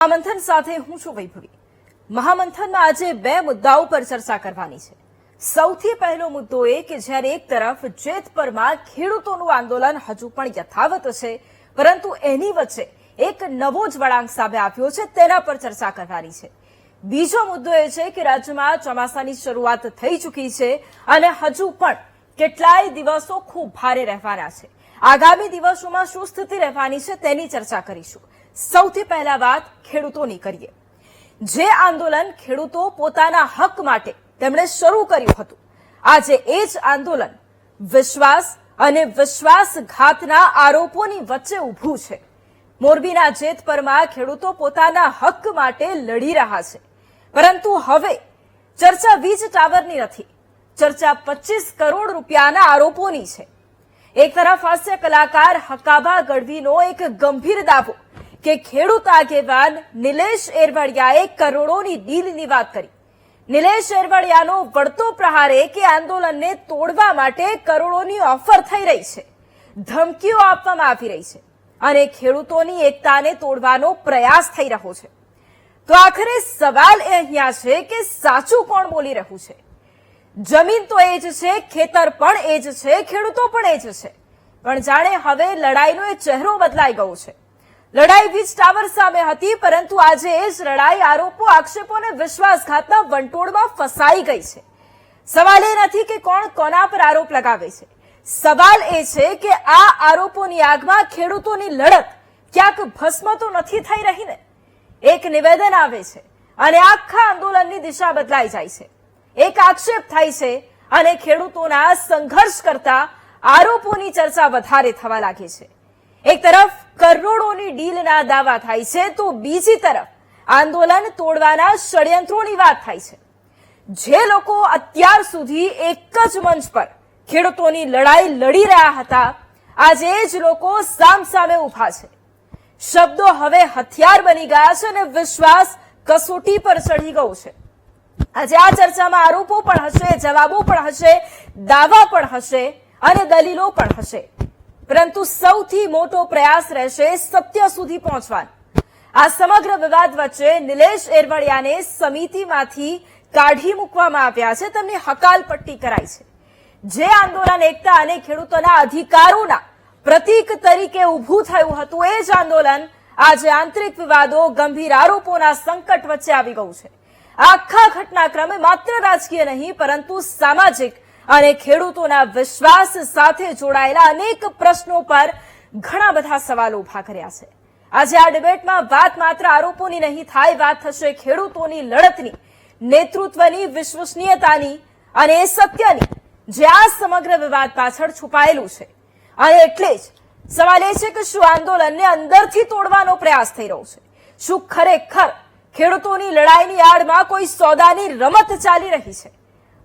મહામંથન સાથે હું છું વૈભવી। મહામંથનમાં આજે બે મુદ્દાઓ પર ચર્ચા કરવાની છે। સૌથી પહેલો મુદ્દો એ કે જ્યારે એક તરફ જેતપરમાં ખેડૂતોનું આંદોલન હજુ પણ યથાવત છે, પરંતુ એની વચ્ચે એક નવો જ વળાંક સામે આવ્યો છે, તેના પર ચર્ચા કરવાની છે। બીજો મુદ્દો એ છે કે રાજ્યમાં ચોમાસાની શરૂઆત થઈ ચૂકી છે અને હજુ પણ કેટલાય દિવસો ખૂબ ભારે રહેવાના છે। આગામી દિવસોમાં શું સ્થિતિ રહેવાની છે તેની ચર્ચા કરીશું। સૌથી પહેલા વાત ખેડૂતોની કરીએ। જે આંદોલન ખેડૂતો પોતાના હક માટે તેમણે શરૂ કર્યું હતું, આજે એ જ આંદોલન વિશ્વાસ અને વિશ્વાસઘાતના આરોપોની વચ્ચે ઊભું છે। મોરબીના જેતપરમાં ખેડૂતો પોતાના હક માટે લડી રહ્યા છે, પરંતુ હવે ચર્ચા વીજ ટાવરની નથી, ચર્ચા 25 કરોડ રૂપિયાના આરોપોની છે। એક તરફ હાસ્ય કલાકાર હકાબા ગઢવીનો એક ગંભીર દાવો કે ખેડૂત આગેવાન નિલેશ એરવડિયાએ કરોડોની ડીલની વાત કરી। નિલેશ એરવડિયાનો વળતો પ્રહાર એ કે આંદોલનને તોડવા માટે કરોડોની ઓફર થઈ રહી છે, ધમકીઓ આપવામાં આવી રહી છે અને ખેડૂતોની એકતાને તોડવાનો પ્રયાસ થઈ રહ્યો છે। તો આખરે સવાલ એ અહીંયા છે કે સાચું કોણ બોલી રહ્યું છે? જમીન તો એ જ છે, ખેતર પણ એ જ છે, ખેડૂતો પણ એ જ છે, પણ જાણે હવે લડાઈનો એ ચહેરો બદલાઈ ગયો છે। લડાઈ વીજ ટાવર સામે હતી, પરંતુ આજે એ જ લડાઈ આરોપો, આક્ષેપો અને વિશ્વાસઘાતના વંટોળમાં ફસાઈ ગઈ છે। સવાલ એ નથી કે કોણ કોના પર આરોપ લગાવે છે, સવાલ એ છે કે આ આરોપોની આગમાં ખેડૂતોની લડત ક્યાંક ભસ્મ તો નથી થઈ રહી ને? એક નિવેદન આવે છે અને આખા આંદોલનની દિશા બદલાઈ જાય છે। એક આક્ષેપ થાય છે અને ખેડૂતોના સંઘર્ષ કરતા આરોપોની ચર્ચા વધારે થવા લાગે છે। એક તરફ કરોડોની ડીલના દાવા થાય છે, તો બીજી તરફ આંદોલન તોડવાના ષડયંત્રોની વાત થાય છે। જે લોકો અત્યાર સુધી એક જ મંચ પર ખેડૂતોની લડાઈ લડી રહ્યા હતા, આજે એ જ લોકો સામસામે ઉભા છે। શબ્દો હવે હથિયાર બની ગયા છે અને વિશ્વાસ કસોટી પર ચડી ગયો છે। આજે આ ચર્ચામાં આરોપો પણ હશે, જવાબો પણ હશે, દાવા પણ હશે અને દલીલો પણ હશે, પરંતુ સૌથી મોટો પ્રયાસ રહેશે સત્ય સુધી પહોંચવાનો। આ સમગ્ર વિવાદ વચ્ચે નિલેશ એરવડિયાને સમિતિમાંથી કાઢી મૂકવામાં આવ્યા છે, તેમની હકાલપટ્ટી કરાઈ છે। જે આંદોલન એકતા અને ખેડૂતોના અધિકારોના પ્રતીક તરીકે ઊભું થયું હતું, એ જ આંદોલન આજે આંતરિક વિવાદો, ગંભીર આરોપોના સંકટ વચ્ચે આવી ગયું છે। આખા ઘટનાક્રમે માત્ર રાજકીય નહીં, પરંતુ સામાજિક અને ખેડૂતોના વિશ્વાસ સાથે જોડાયેલા અનેક પ્રશ્નો પર ઘણા બધા સવાલો ઉભા કર્યા છે। આજે આ ડિબેટમાં વાત માત્ર આરોપોની નહીં થાય, વાત થશે ખેડૂતોની લડતની, નેતૃત્વની, વિશ્વસનીયતાની અને એ સત્યની જે આ સમગ્ર વિવાદ પાછળ છુપાયેલું છે। અને એટલે જ સવાલ એ છે કે શું આંદોલનને અંદરથી તોડવાનો પ્રયાસ થઈ રહ્યો છે? શું ખરેખર ખેડૂતોની લડાઈની આડમાં કોઈ સોદાની રમત ચાલી રહી છે?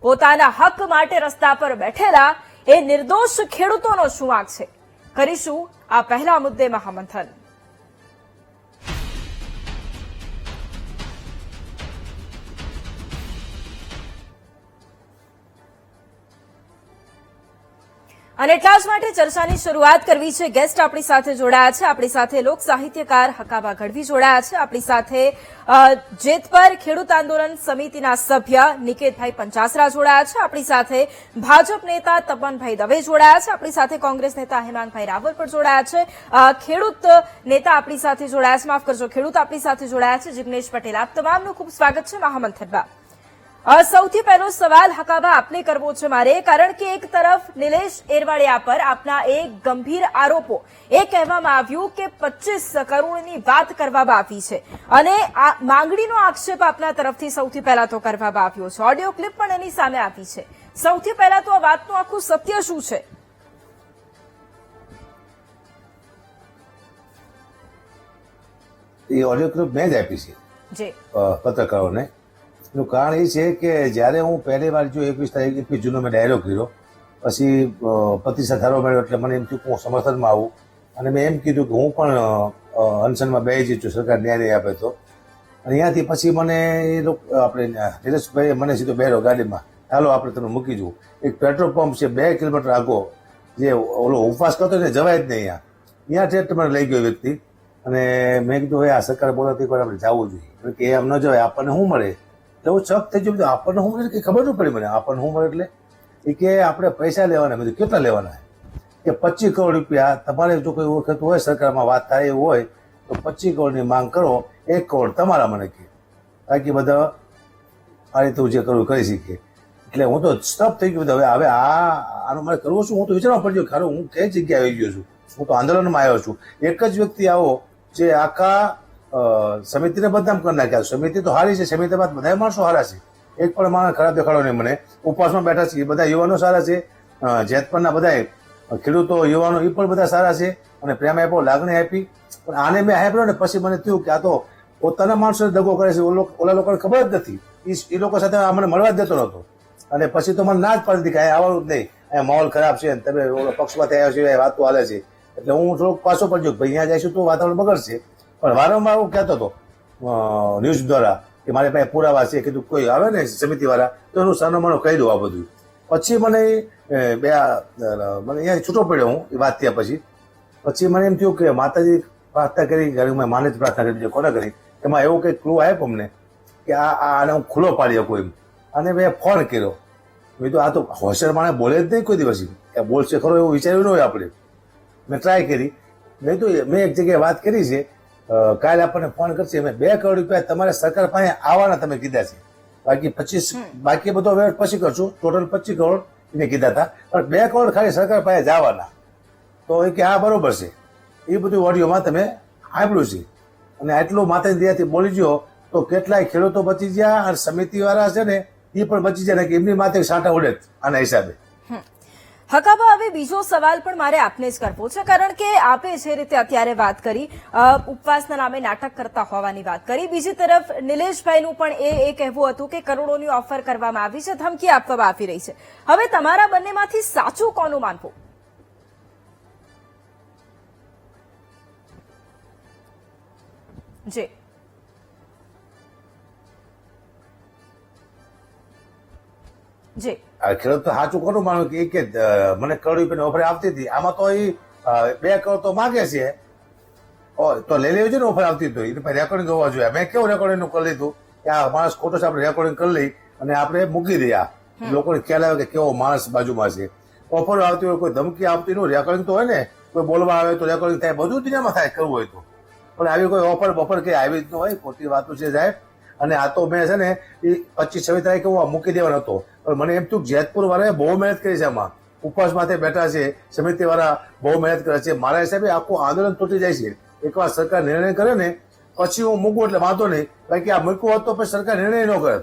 પોતાના હક માટે રસ્તા પર બેઠેલા એ નિર્દોષ ખેડૂતોનો શું વાંક છે? કરીશું આ પહેલા મુદ્દે મહામંથન। અને એટલા જ માટે ચર્ચાની શરૂઆત કરવી છે। ગેસ્ટ આપણી સાથે જોડાયા છે। આપણી સાથે લોક સાહિત્યકાર હકાબા ગઢવી જોડાયા છે। આપણી સાથે જેતપર ખેડૂત આંદોલન સમિતિના સભ્ય નિકેતભાઈ પંચાસરા જોડાયા છે। આપણી સાથે ભાજપ નેતા તપનભાઈ દવે જોડાયા છે। આપણી સાથે કોંગ્રેસ નેતા હેમાંગભાઈ રાવલ પણ જોડાયા છે। ખેડૂત નેતા આપણી સાથે જોડાયા છે, માફ કરજો, ખેડૂત આપણી સાથે જોડાયા છે જિગ્નેશ પટેલ। આપ તમામનું ખૂબ સ્વાગત છે મહામંથનમાં। સૌથી પહેલો સવાલ હકાબા આપને કરવો છે મારે, કારણ કે એક તરફ નિલેશ એરવડિયા પર આપના એક ગંભીર આરોપો, એ કહેવામાં આવ્યું કે 25 કરોડની વાત કરવામાં આવી છે અને આ માંગણીનો આક્ષેપ આપના તરફથી સૌથી પહેલા તો કરવામાં આવ્યો છે। ઓડિયો ક્લિપ પણ એની સામે આપી છે। સૌથી પહેલા તો આ વાતનું આખું સત્ય શું છે? એ ઓડિયો ક્લિપ મેં જ આપી છે જી પત્રકારોને। એનું કારણ એ છે કે જ્યારે હું પહેલી વાર જો 21 જૂનો મેં ડાયરો કર્યો, પછી પ્રતિસાદ સારો મળ્યો, એટલે મને એમ થયું કે હું સમર્થનમાં આવું અને મેં એમ કીધું કે હું પણ અનશનમાં બેસી છું, સરકાર ન્યાય નહીં આપે તો। અને ત્યાંથી પછી મને એ લોકો આપણે નિલેશભાઈએ મને સીધો બેરો ગાડીમાં, ચાલો આપણે તમે મૂકી જવું। એક પેટ્રોલ પંપ છે 2 કિલોમીટર આગો, જે ઓલો ઉપવાસ કરતો ને જવાય જ નહીં, ત્યાં ઠેઠ મને લઈ ગયો વ્યક્તિ અને મેં કીધું હવે આ સરકાર બોલાતી એકવાર આપણે જવું જોઈએ કે એમ ન જવાય, આપણને શું મળે એટલે હું શક થઈ ગયું. આપણને શું મળે કે ખબર ન પડી મને, આપણને શું મળે એટલે એ કે આપણે પૈસા લેવાના. બધું કેટલા લેવાના કે 25 કરોડ રૂપિયા. તમારે જો કોઈ વખત હોય સરકારમાં વાત થાય એવું હોય તો 25 કરોડની માંગ કરો, 1 કરોડ તમારા મને કે, બાકી બધા આ રીતે હું જે કરવું કરી શકીએ. એટલે હું તો સ્ટપ થઈ ગયું. હવે આનું મારે કરવું શું? હું તો વિચારવા પડ્યો ખરું હું કઈ જગ્યાએ આવી ગયો છું. હું તો આંદોલનમાં આવ્યો છું. એક જ વ્યક્તિ આવો જે આખા સમિતિને બદનામ કરી નાખ્યા. સમિતિ તો સારી છે, સમિતિમાં બધા માણસો સારા છે, એક પણ માણસ ખરાબ દેખાડો નહીં મને. ઉપવાસમાં બેઠા છે એ બધા યુવાનો સારા છે, જેતપરના બધા ખેડૂતો યુવાનો એ પણ બધા સારા છે, અને પ્રેમ આપ્યો, લાગણી આપી. પણ આને મેં આપ્યો ને પછી મને થયું કે આ તો પોતાના માણસોને દગો કરે છે, ઓલા લોકોને ખબર જ નથી. એ લોકો સાથે મને મળવા જ દેતો નહોતો. અને પછી તો મને ના જ પાડી કે આવવાનું જ નહીં, અહીંયા માહોલ ખરાબ છે, તમે ઓલો પક્ષમાંથી આવ્યો છે, વાતો હાલે છે. એટલે હું થોડોક પાછો પડજો કે ભાઈ અહીંયા જઈશું તો વાતાવરણ બગડશે. પણ વારંવાર હું કહેતો હતો ન્યૂઝ દ્વારા કે મારી પાસે પુરાવા છે. કીધું કોઈ આવે ને સમિતિ વાળા તો એનું સાનો કહી દઉં આ બધું. પછી મને અહીંયા છૂટો પડ્યો હું એ વાત થયા પછી મને એમ થયું કે માતાજી પ્રાર્થના કરી, ઘરમાં માને જ પ્રાર્થના કરી, કોને કરી, એમાં એવું કંઈક ક્લુ આપ્યો અમને કે આને હું ખુલ્લો પાડી શકું એમ. અને મેં ફોન કર્યો. મેં તો આ તો હોશિયાર માણસ બોલે જ નહીં કોઈ દિવસ, બોલશે ખરો એવું વિચાર્યું ન હોય આપણે. મેં ટ્રાય કરી. મેં તો મેં એક જગ્યાએ વાત કરી છે, કાલે આપણને ફોન કરશે, મેં 2 કરોડ રૂપિયા તમારે સરકાર પાસે આવવાના તમે કીધા છે, બાકી બધો વેટ પછી કરશું. ટોટલ 25 કરોડ એને કીધા હતા, પણ 2 કરોડ ખાલી સરકાર પાસે જવાના. તો એ કે હા બરોબર છે, એ બધું ઓડિયોમાં તમે સાંભળ્યું છે. અને આટલું માતાની દયાથી બોલી ગયો તો કેટલાય ખેડૂતો બચી ગયા, અને સમિતિ વાળા છે ને એ પણ બચી જાય કે એમની માથે સાંટા ઉડે આના હિસાબે. હકાબા, હવે બીજો સવાલ પણ મારે આપને જ કરવો છે, કારણ કે આપે જે રીતે અત્યારે વાત કરી, ઉપવાસના નામે નાટક કરતા હોવાની વાત કરી. બીજી તરફ નિલેશભાઈનું પણ એ કહેવું હતું કે કરોડોની ઓફર કરવામાં આવી છે, ધમકી આપવામાં આવી રહી છે. હવે તમારા બંનેમાંથી સાચું કોનું માનવું? જી જી ખેડૂત તો સાચું કોનું માનવું કે મને કરોડ રૂપિયાની ઓફર આવતી હતી, આમાં તો એ 2 કરોડ તો માગે છે, તો લઈ લેવું છે ને. ઓફર આવતી હતી એને રેકોર્ડિંગ હોવા જોઈએ. મેં કેવું રેકોર્ડિંગ કરી લીધું કે આ માણસ ખોટો છે, આપણે રેકોર્ડિંગ કરી લઈ અને આપણે મૂકી દઈએ. લોકોને ખ્યાલ આવે કે કેવો માણસ બાજુમાં છે. ઓફર આવતી હોય, કોઈ ધમકી આપતી હોય, રેકોર્ડિંગ તો હોય ને, કોઈ બોલવા આવે તો રેકોર્ડિંગ થાય, બધું દુનિયામાં થાય કરવું હોય તો. પણ આવી કોઈ ઓફર કઈ આવી જ ન હોય, ખોટી વાતો છે સાહેબ. અને આ તો મેં છે ને એ 25-26 તારીખે હું મૂકી દેવાનો હતો, પણ મને એમ થયું જેતપુર વાળાએ બહુ મહેનત કરી છે, આમાં ઉપવાસ માથે બેઠા છે, સમિતિ વાળા બહુ મહેનત કરે છે. મારા હિસાબે આખું આંદોલન તૂટી જાય છે. એકવાર સરકાર નિર્ણય કરે ને પછી હું મૂકું એટલે વાંધો નહીં, બાકી આ મૂકવું હોત તો પછી સરકાર નિર્ણય ન કરે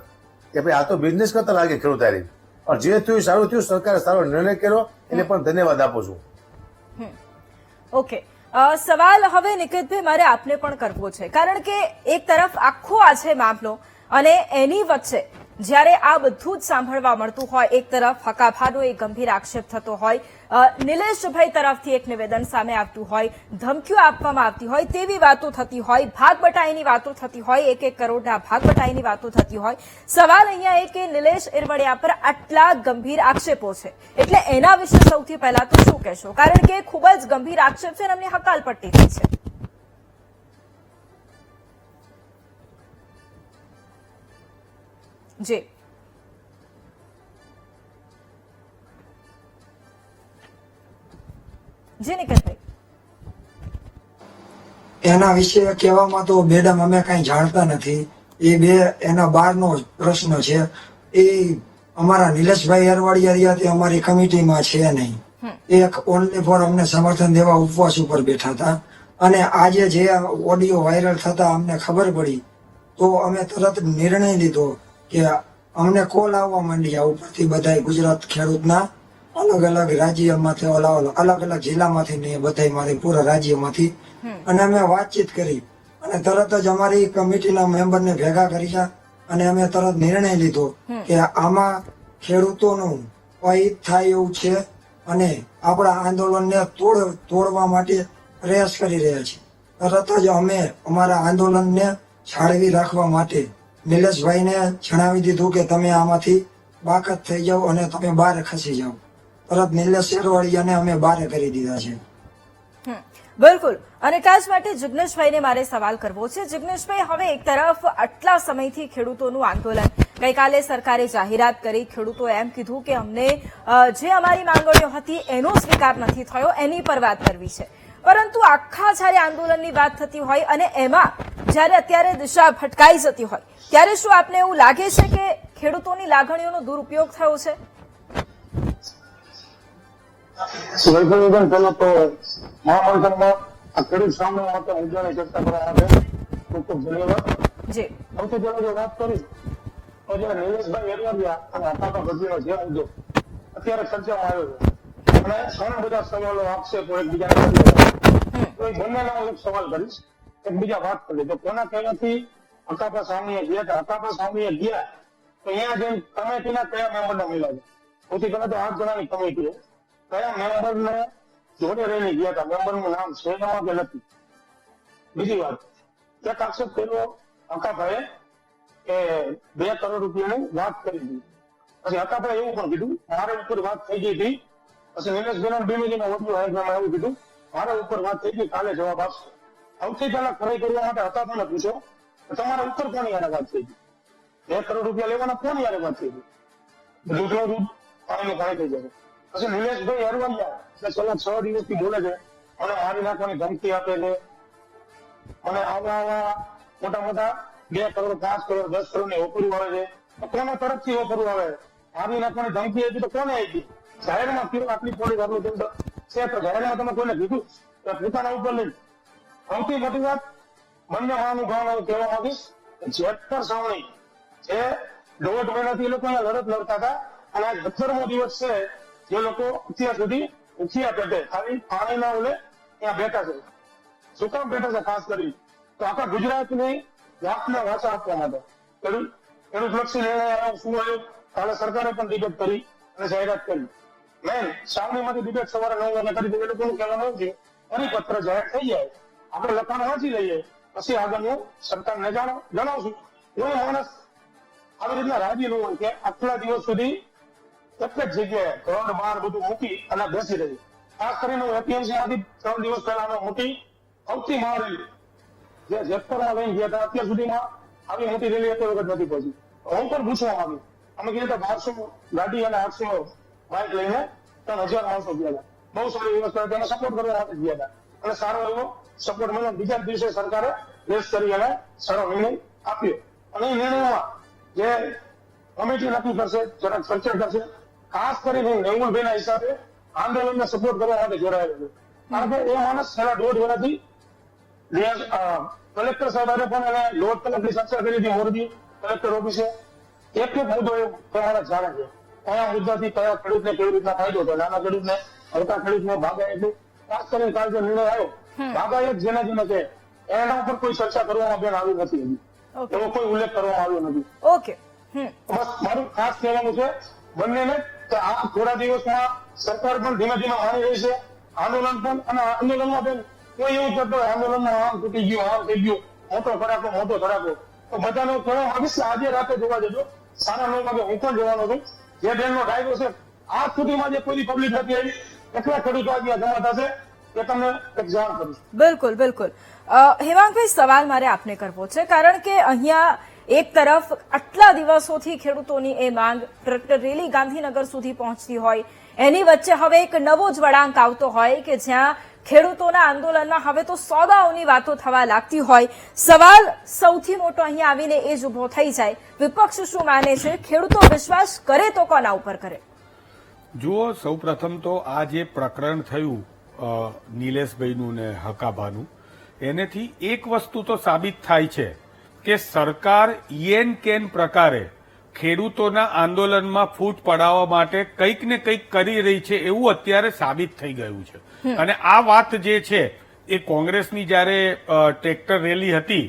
કે ભાઈ આ તો બિઝનેસ કરતા લાગે ખેડૂત હારી. પણ જે થયું સારું થયું, સરકારે સારો નિર્ણય કર્યો, એને પણ ધન્યવાદ આપું છું. ઓકે, સવાલ હવે નિકેતભાઈ મારે આપને પણ કરવો છે, કારણ કે એક તરફ આખો આ છે મામલો, અને એની વચ્ચે જ્યારે આ બધું જ સાંભળવા મળતું હોય, એક તરફ હકાભાનો એક ગંભીર આક્ષેપ થતો હોય, નિલેશભાઈ તરફથી એક નિવેદન સામે આવતું હોય, ધમકીઓ આપવામાં આવતી હોય, તેવી વાતો થતી હોય, ભાગબટાઈની વાતો થતી હોય, 1-1 કરોડના ભાગબટાઈની વાતો થતી હોય. સવાલ અહીંયા એ કે નિલેશ ઇરવડિયા પર આટલા ગંભીર આક્ષેપો છે, એટલે એના વિશે સૌથી પહેલા તો શું કહેશો? કારણ કે ખૂબ જ ગંભીર આક્ષેપ છે અને એમની હકાલપટ્ટી થઈ છે. જી જી નિકેતભાઈ, એના વિશે કહેવામાં તો મેડમ અમે કઈ જાણતા નથી. એ એના બહારનો પ્રશ્ન છે. એ અમારા નિલેશભાઈ અરવાડિયા તે અમારી કમિટીમાં છે નહીં. એક ઓનલી ફોર અમને સમર્થન દેવા ઉપવાસ ઉપર બેઠા હતા. અને આજે જે ઓડિયો વાયરલ થતા અમને ખબર પડી તો અમે તરત નિર્ણય લીધો કે અમને કોલ આવવા માંડ્યા ઉપરથી બધા ગુજરાત ખેડૂતના અલગ અલગ રાજ્યમાંથી, અલગ અલગ જિલ્લામાંથી, બધા મારી પૂરા રાજ્યમાંથી. અને અમે વાતચીત કરી અને તરત જ અમારી કમિટીના મેમ્બરને ભેગા કર્યા અને અમે તરત નિર્ણય લીધો કે આમાં ખેડૂતોનું અહિત થાય એવું છે અને આપણા આંદોલનને તોડવા માટે પ્રયાસ કરી રહ્યા છે. તરત જ અમે અમારા આંદોલનને જાળવી રાખવા માટે નિલેશભાઈને જણાવી દીધું કે તમે આમાંથી બાકાત થઈ જાઓ અને તમે બહાર ખસી જાઓ. તરત નિલેશ ઇરવડિયાને અમે બહાર કરી દીધા છે. બિલકુલ, અને એટલા જ માટે જિગ્નેશભાઈને મારે સવાલ કરવો છે. જિગ્નેશભાઈ, હવે એક તરફ આટલા સમયથી ખેડૂતોનું આંદોલન, ગઈકાલે સરકારે જાહેરાત કરી, ખેડૂતો એમ કીધું કે અમને જે અમારી માંગણીઓ હતી એનો સ્વીકાર નથી થયો, એની પર વાત કરવી છે. પરંતુ આખા જ્યારે આંદોલનની વાત થતી હોય અને એમાં જ્યારે અત્યારે દિશા ભટકાઈ જતી હોય, ત્યારે શું આપને એવું લાગે છે કે ખેડૂતોની લાગણીઓનો દુરુપયોગ થયો છે? વૈભવીબેન, પહેલા તો મહામંથનમાં આ ખેડૂત સામે માટે મુદ્દાની ચર્ચા કરવા માટે ખૂબ ખૂબ ધન્યવાદ. જી, સૌથી પહેલા જો વાત કરી તો જયારે નિલેશભાઈ એરવાડિયા અને અપાપા ગઢવીનો જે મુદ્દો અત્યારે ચર્ચામાં આવ્યો છે અને ઘણા બધા સવાલો આક્ષેપો એકબીજાને કરી રહ્યા તો એ બંનેના હું એક સવાલ કરીશ, એકબીજા વાત કરી. તો કોના કહેવાથી અકાપા સ્વામીએ ગયા હતા? અકાપા સ્વામીએ ગયા તો અહીંયા જેમ કમિટીના કયા મેમ્બરને મળ્યા છે? સૌથી પહેલા તો 8 જણાની કમિટી કયા મેમ્બરને જોડે રહીને ગયા હતા? મેમ્બરનું નામ છે એમાં કે નથી? બીજી વાત, એક આક્ષેપ કર્યો અકાભાઈએ કે 2 કરોડ રૂપિયાની વાત કરી હતી. પછી અકાભાઈ એવું પણ કીધું મારા ઉપર વાત થઈ ગઈ હતી. પછી નિલેશભાઈ બીમીજીનો ઓડિયો હાઈગ્રામમાં એવું કીધું મારા ઉપર વાત થઈ ગઈ, કાલે જવાબ આપશે. સૌથી પહેલા ખરાઈ કરવા માટે અકાભાઈને પૂછો તમારા ઉપર કોની યારે વાત થઈ ગઈ? 2 કરોડ રૂપિયા લેવાના કોની યારે વાત થઈ ગઈ? દૂધનો દૂધ પાણીનું પાણી થઈ જશે. પછી નિલેશભાઈ અરવલ્યા છેલ્લા 6 દિવસથી બોલે છે અને મારી નાખવાની ધમકી આપે છે, અને આવા મોટા મોટા 2 કરોડ 5 કરોડ 10 કરોડ ની ઓફરો આવે છે. તો કોના તરફથી ઓફરો આવે? મારી નાખવાની ધમકી આપી તો કોને આપી? જાહેરમાં કીધું આટલી પોલીસ આટલું દંડ છે તો જાહેરમાં તમે કોઈને કીધું? પોતાના ઉપર લઈને. સૌથી મોટી વાત બંને મહાનુભાવોને કહેવા માંગીશ, જેટપર સાવણી જે 1.5 મહિનાથી એ લોકો અહીંયા લડત લડતા હતા અને આ 17મો દિવસ છે જે લોકો અત્યાર સુધી ઉખિયા પેટે ખાલી પાણીના ઓલે ત્યાં બેઠા છે. શું કામ બેઠા છે? ખાસ કરી તો આખા ગુજરાતની વાતને વાચા આપવા માટે ખેડૂત લક્ષી નિર્ણય શું આવ્યો? કાલે સરકારે પણ ડિબેટ કરી અને જાહેરાત કરી. મેન સાવણીમાંથી ડિબેટ સવારે 9 વાગે કરી. એ લોકોનું કહેવાનું છે પરિપત્ર જાહેર થઈ જાય, આપણે લખાણ વાંચી લઈએ, પછી આગળનું સરકારને જણાવશું. કોઈ માણસ આવી રીતના રાજી ન હોય કે આટલા દિવસ સુધી એક જ જગ્યાએ ઘર બહાર બધું મૂકી અને બેસી રહી. ખાસ કરીને હું એપીએમસી માંથી 3 દિવસ પહેલા મોટી સૌથી મહારેલી જે જેતપરમાં લઈને ગયા હતા, અત્યાર સુધીમાં આવી મોટી રેલી અત્યાર વખત નથી પહોંચી. હું પણ પૂછવા માંગુ, અમે ગયા હતા 1200 ગાડી અને 800 બાઇક લઈને 3000 માણસો ગયા હતા. બહુ સારી વ્યવસ્થા હતી, અમે સપોર્ટ કરવા માટે ગયા હતા અને સારો એવો સપોર્ટ મળ્યો. બીજા દિવસે સરકારે રેસ કરી અને સારો નિર્ણય આપ્યો અને એ નિર્ણયમાં જે કમિટી નક્કી કરશે, જરાક ચર્ચા કરશે. ખાસ કરીને નેવુલભાઈના હિસાબે આંદોલનને સપોર્ટ કરવા માટે જોડાયેલો છે. કારણ કે એ માણસ છેલ્લા 1.5 વર્ષથી કલેક્ટર સાહેબ પણ એને લોટ કલેક્ટરની ચર્ચા કરી હતી મોરબી કલેક્ટર ઓફિસે. એક મુદ્દો એ તમારા જાણે છે કયા મુદ્દાથી કયા ખેડૂતને કેવી રીતના ફાયદો થાય, નાના ખેડૂતને, હલકા ખેડૂતને, બાગાયતને. ખાસ કરીને કાલ જે નિર્ણય આવ્યો બાગાયત જેને છે એના ઉપર કોઈ ચર્ચા કરવામાં બેન આવી નથી હજી. એવો કોઈ ઉલ્લેખ કરવામાં આવ્યો નથી. ઓકે, બસ મારું ખાસ કહેવાનું છે બંનેને કે આ થોડા દિવસમાં સરકાર પણ ધીમે ધીમે માની રહી છે, આંદોલન પણ. અને આંદોલનમાં બેન કોઈ એવું કરતો હોય આંદોલનમાં આમ તૂટી ગયું, આમ થઈ ગયું, મોટો ધડાકો તો બધાને કહેવા માંગીશ કે આજે રાતે જોવા જજો 9:30 વાગે હું પણ જવાનો છું. જે બેનનો ડાયરો છે આજ સુધીમાં જે કોઈ પબ્લિક નથી આવી એટલા ખેડૂતો આજે જમા થશે એ તમને એક જાણ કરીશ. બિલકુલ બિલકુલ. હેમાંગભાઈ, સવાલ મારે આપને કરવો છે, કારણ કે અહીંયા એક તરફ આટલા દિવસોથી ખેડૂતોની એ માંગ ટ્રેક્ટર રેલી ગાંધીનગર સુધી પહોંચતી હોય, એની વચ્ચે હવે એક નવો જ વળાંક આવતો હોય કે જ્યાં ખેડૂતોના આંદોલનમાં હવે તો સોદાઓની વાતો થવા લાગતી હોય. સવાલ સૌથી મોટો અહીંયા આવીને એ જ ઉભો થઈ જાય, વિપક્ષ શું માને છે? ખેડૂતો વિશ્વાસ કરે તો કોના ઉપર કરે? જુઓ, સૌ પ્રથમ તો આ જે પ્રકરણ થયું નિલેશભાઈનું ને હકાભાનું, એનેથી એક વસ્તુ તો સાબિત થાય છે કે સરકાર યેન કેન પ્રકારે ખેડૂતોના આંદોલનમાં ફૂટ પડાવવા માટે કંઈક ને કંઈક કરી રહી છે એવું અત્યારે સાબિત થઈ ગયું છે. અને આ વાત જે છે એ કોંગ્રેસની જયારે ટ્રેક્ટર રેલી હતી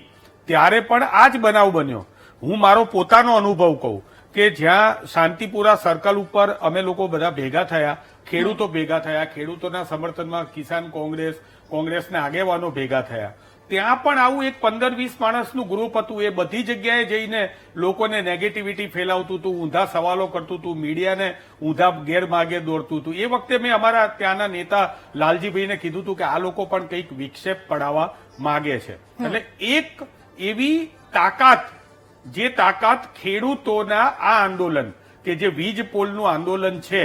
ત્યારે પણ આ જ બનાવ બન્યો. હું મારો પોતાનો અનુભવ કહું કે જ્યાં શાંતિપુરા સર્કલ ઉપર અમે લોકો બધા ભેગા થયા, ખેડૂતો ભેગા થયા, ખેડૂતોના સમર્થનમાં કિસાન કોંગ્રેસના આગેવાનો ભેગા થયા, ત્યાં પણ આવું એક 15-20 માણસનું ગ્રુપ હતું. એ બધી જગ્યાએ જઈને લોકોને નેગેટિવિટી ફેલાવતું હતું, ઊંધા સવાલો કરતું હતું, મીડિયાને ઊંધા ગેરમાર્ગે દોરતું હતું. એ વખતે મેં અમારા ત્યાંના નેતા લાલજીભાઈને કીધું હતું કે આ લોકો પણ કંઈક વિક્ષેપ પડાવવા માંગે છે. એટલે એક એવી તાકાત, જે તાકાત ખેડૂતોના આ આંદોલન કે જે વીજ પોલનું આંદોલન છે,